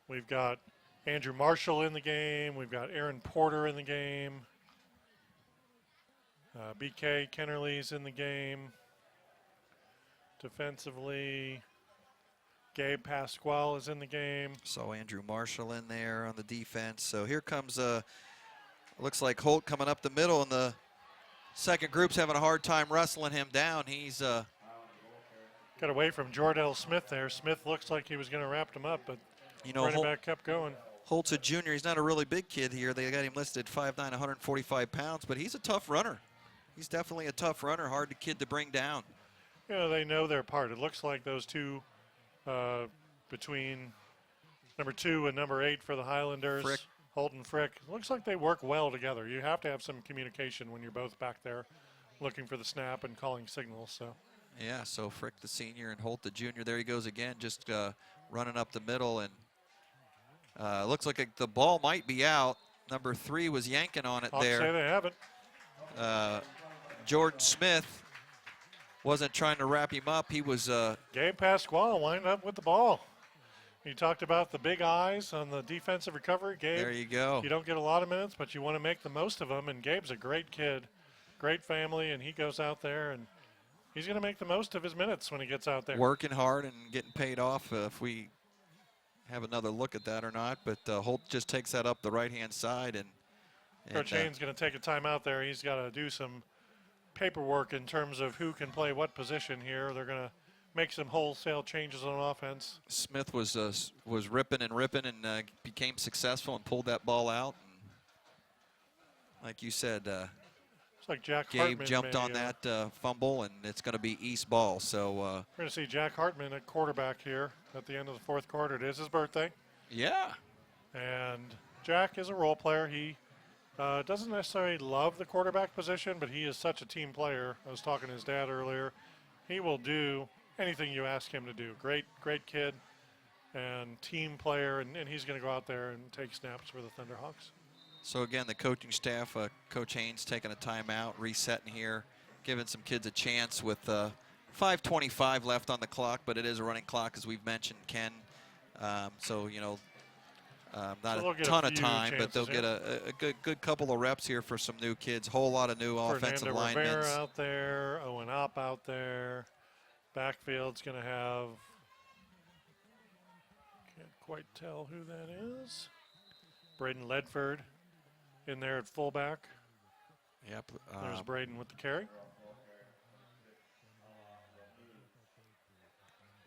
We've got Andrew Marshall in the game. We've got Aaron Porter in the game. BK Kennerly's in the game. Defensively, Gabe Pasquale is in the game. So Andrew Marshall in there on the defense. So here comes, looks like Holt coming up the middle, and the second group's having a hard time wrestling him down. He's got away from Jordell Smith there. Smith looks like he was going to wrap him up, but running back kept going. Holt's a junior. He's not a really big kid here. They got him listed 5'9", 145 pounds, but he's a tough runner. He's definitely a tough runner, hard kid to bring down. You know, they know their part. It looks like those two between number 2 and number 8 for the Highlanders, Frick. Holt and Frick. It looks like they work well together. You have to have some communication when you're both back there looking for the snap and calling signals. So Yeah, so Frick the senior and Holt the junior. There he goes again, just running up the middle, and looks like the ball might be out. Number 3 was yanking on it Hawks say there. they haven't. Jordan Smith wasn't trying to wrap him up. He was Gabe Pasquale wind up with the ball. You talked about the big eyes on the defensive recovery. Gabe, there you go. you don't get a lot of minutes, but you want to make the most of them. And Gabe's a great kid, great family, and he goes out there and he's going to make the most of his minutes when he gets out there. Working hard and getting paid off if we have another look at that or not. But Holt just takes that up the right-hand side. And Coach Haynes going to take a timeout there. He's got to do some paperwork in terms of who can play what position here. They're going to make some wholesale changes on offense. Smith was ripping and became successful and pulled that ball out. And like you said, It's like Jack Gabe Hartman jumped on that fumble, and it's going to be East ball. So we're going to see Jack Hartman at quarterback here at the end of the fourth quarter. It is his birthday. yeah, And Jack is a role player. He doesn't necessarily love the quarterback position, but he is such a team player. I was talking to his dad earlier. He will do anything you ask him to do. Great kid and team player, and he's going to go out there and take snaps for the Thunderhawks. so again, the coaching staff, Coach Haynes taking a timeout, resetting here, giving some kids a chance with 5:25 left on the clock, but it is a running clock, as we've mentioned, Ken. So, you know, not So a they'll ton get of a time, few but they'll chances, get a good couple of reps here for some new kids. Whole lot of new offensive Fernando linemen. Rivera out there, Owen Opp out there. Backfield's going to have, can't quite tell who that is. Braden Ledford in there at fullback. Yep. There's Braden with the carry.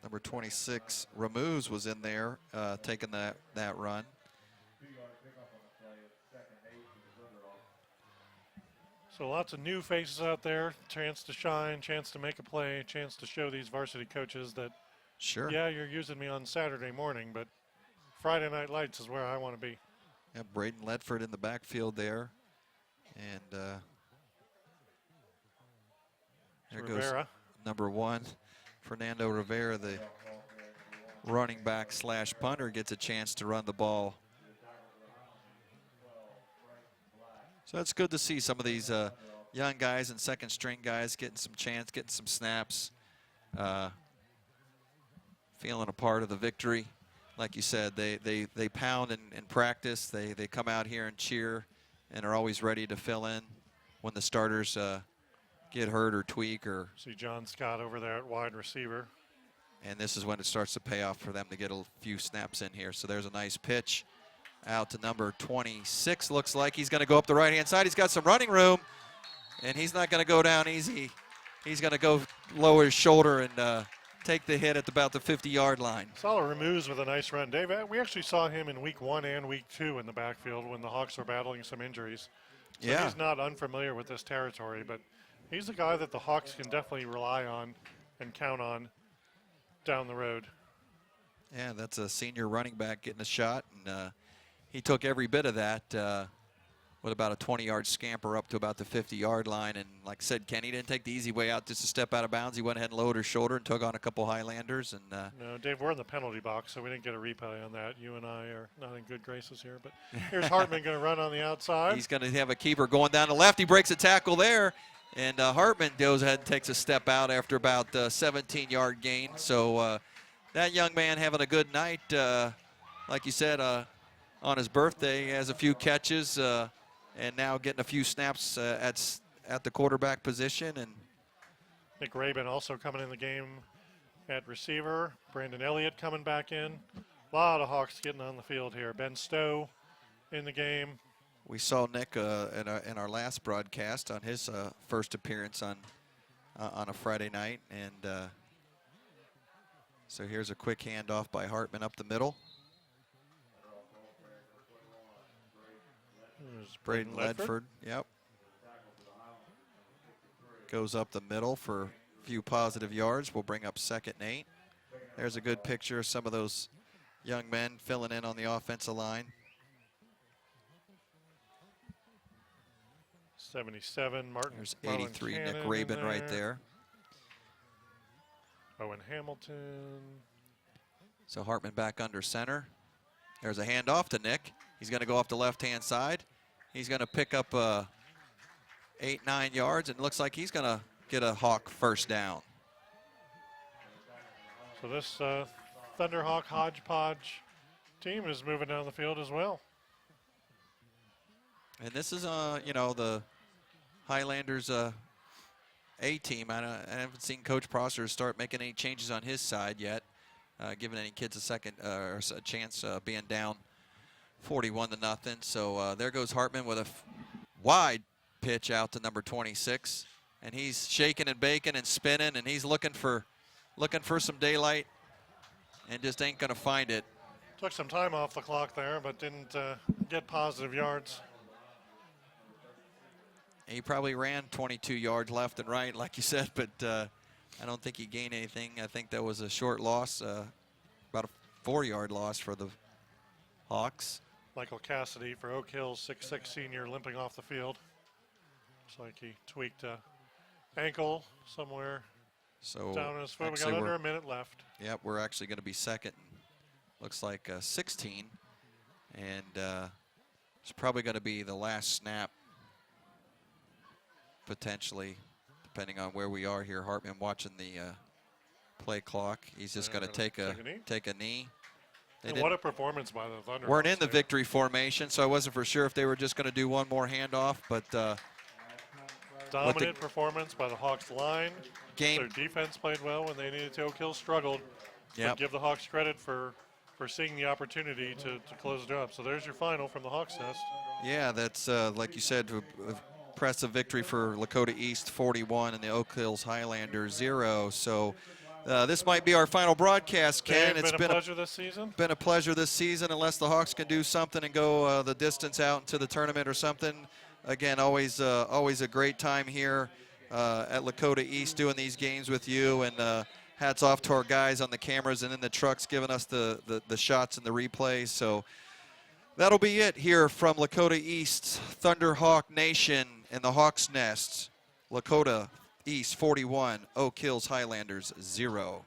Number 26, Ramuz was in there taking that run. So lots of new faces out there. Chance to shine, chance to make a play, chance to show these varsity coaches that, Sure. yeah, you're using me on Saturday morning, but Friday Night Lights is where I want to be. Yeah, Braden Ledford in the backfield there. And there goes Rivera. number 1, Fernando Rivera, the running back / punter, gets a chance to run the ball. So that's good to see some of these young guys and second string guys getting some chance, getting some snaps, feeling a part of the victory. Like you said, they pound in practice. They come out here and cheer and are always ready to fill in when the starters get hurt or tweak. See John Scott over there at wide receiver. And this is when it starts to pay off for them to get a few snaps in here. So there's a nice pitch out to number 26. Looks like he's going to go up the right-hand side. He's got some running room, and he's not going to go down easy. He's going to go lower his shoulder and take the hit at about the 50-yard line. Saw Ramuz with a nice run. Dave, we actually saw him in week 1 and week 2 in the backfield when the Hawks were battling some injuries. So Yeah. he's not unfamiliar with this territory, but he's a guy that the Hawks can definitely rely on and count on down the road. Yeah, that's a senior running back getting a shot, and he took every bit of that with about a 20-yard scamper up to about the 50-yard line. And like I said, Kenny didn't take the easy way out just to step out of bounds. He went ahead and lowered his shoulder and took on a couple Highlanders. And No, Dave, we're in the penalty box, so we didn't get a replay on that. You and I are not in good graces here. But here's Hartman going to run on the outside. he's going to have a keeper going down the left. He breaks a tackle there. And Hartman goes ahead and takes a step out after about 17-yard gain. So that young man having a good night. Like you said, on his birthday, he has a few catches and now getting a few snaps at the quarterback position. And Nick Rabin also coming in the game at receiver. Brandon Elliott coming back in. A lot of Hawks getting on the field here. Ben Stowe in the game. we saw Nick in our last broadcast on his first appearance on a Friday night. And so here's a quick handoff by Hartman up the middle. There's Braden Ledford, yep. Goes up the middle for a few positive yards. We'll bring up 2nd and 8. There's a good picture of some of those young men filling in on the offensive line. 77, Martin. There's Marlon 83, Cannon Nick in Rabin right there. Owen Hamilton. So Hartman back under center. There's a handoff to Nick. He's going to go off the left-hand side. He's going to pick up 8-9 yards, and it looks like he's going to get a Hawk first down. So this Thunderhawk hodgepodge team is moving down the field as well. And this is, you know, the Highlanders A team. I haven't seen Coach Prosser start making any changes on his side yet, giving any kids a second or a chance being down 41-0. So there goes Hartman with a wide pitch out to number 26, and he's shaking and baking and spinning, and he's looking for some daylight, and just ain't gonna find it. Took some time off the clock there, but didn't get positive yards. He probably ran 22 yards left and right, like you said, but I don't think he gained anything. I think that was a short loss, about a 4-yard loss for the Hawks. Michael Cassidy for Oak Hills, 6'6" senior, limping off the field. Looks like he tweaked a ankle somewhere So down in his foot. We actually got under a minute left. Yep, we're actually going to be second. Looks like 16, and it's probably going to be the last snap, potentially, depending on where we are here. Hartman watching the play clock. He's just going to take a knee. They And what a performance by the Thunder. weren't in the victory formation, so I wasn't for sure if they were just going to do one more handoff, but dominant performance by the Hawks line. Game. Their defense played well when they needed to. Oak Hill struggled. Yep. But give the Hawks credit for seeing the opportunity to close it up. So there's your final from the Hawks nest. Yeah, that's, like you said, impressive victory for Lakota East 41 and the Oak Hills Highlanders 0. So this might be our final broadcast, Ken. It's been a pleasure this season. Been a pleasure this season, unless the Hawks can do something and go the distance out into the tournament or something. Again, always a great time here at Lakota East doing these games with you, and hats off to our guys on the cameras and in the trucks giving us the shots and the replays. So that'll be it here from Lakota East, Thunderhawk Nation and the Hawks Nest. Lakota East 41, Oak Hills Highlanders 0.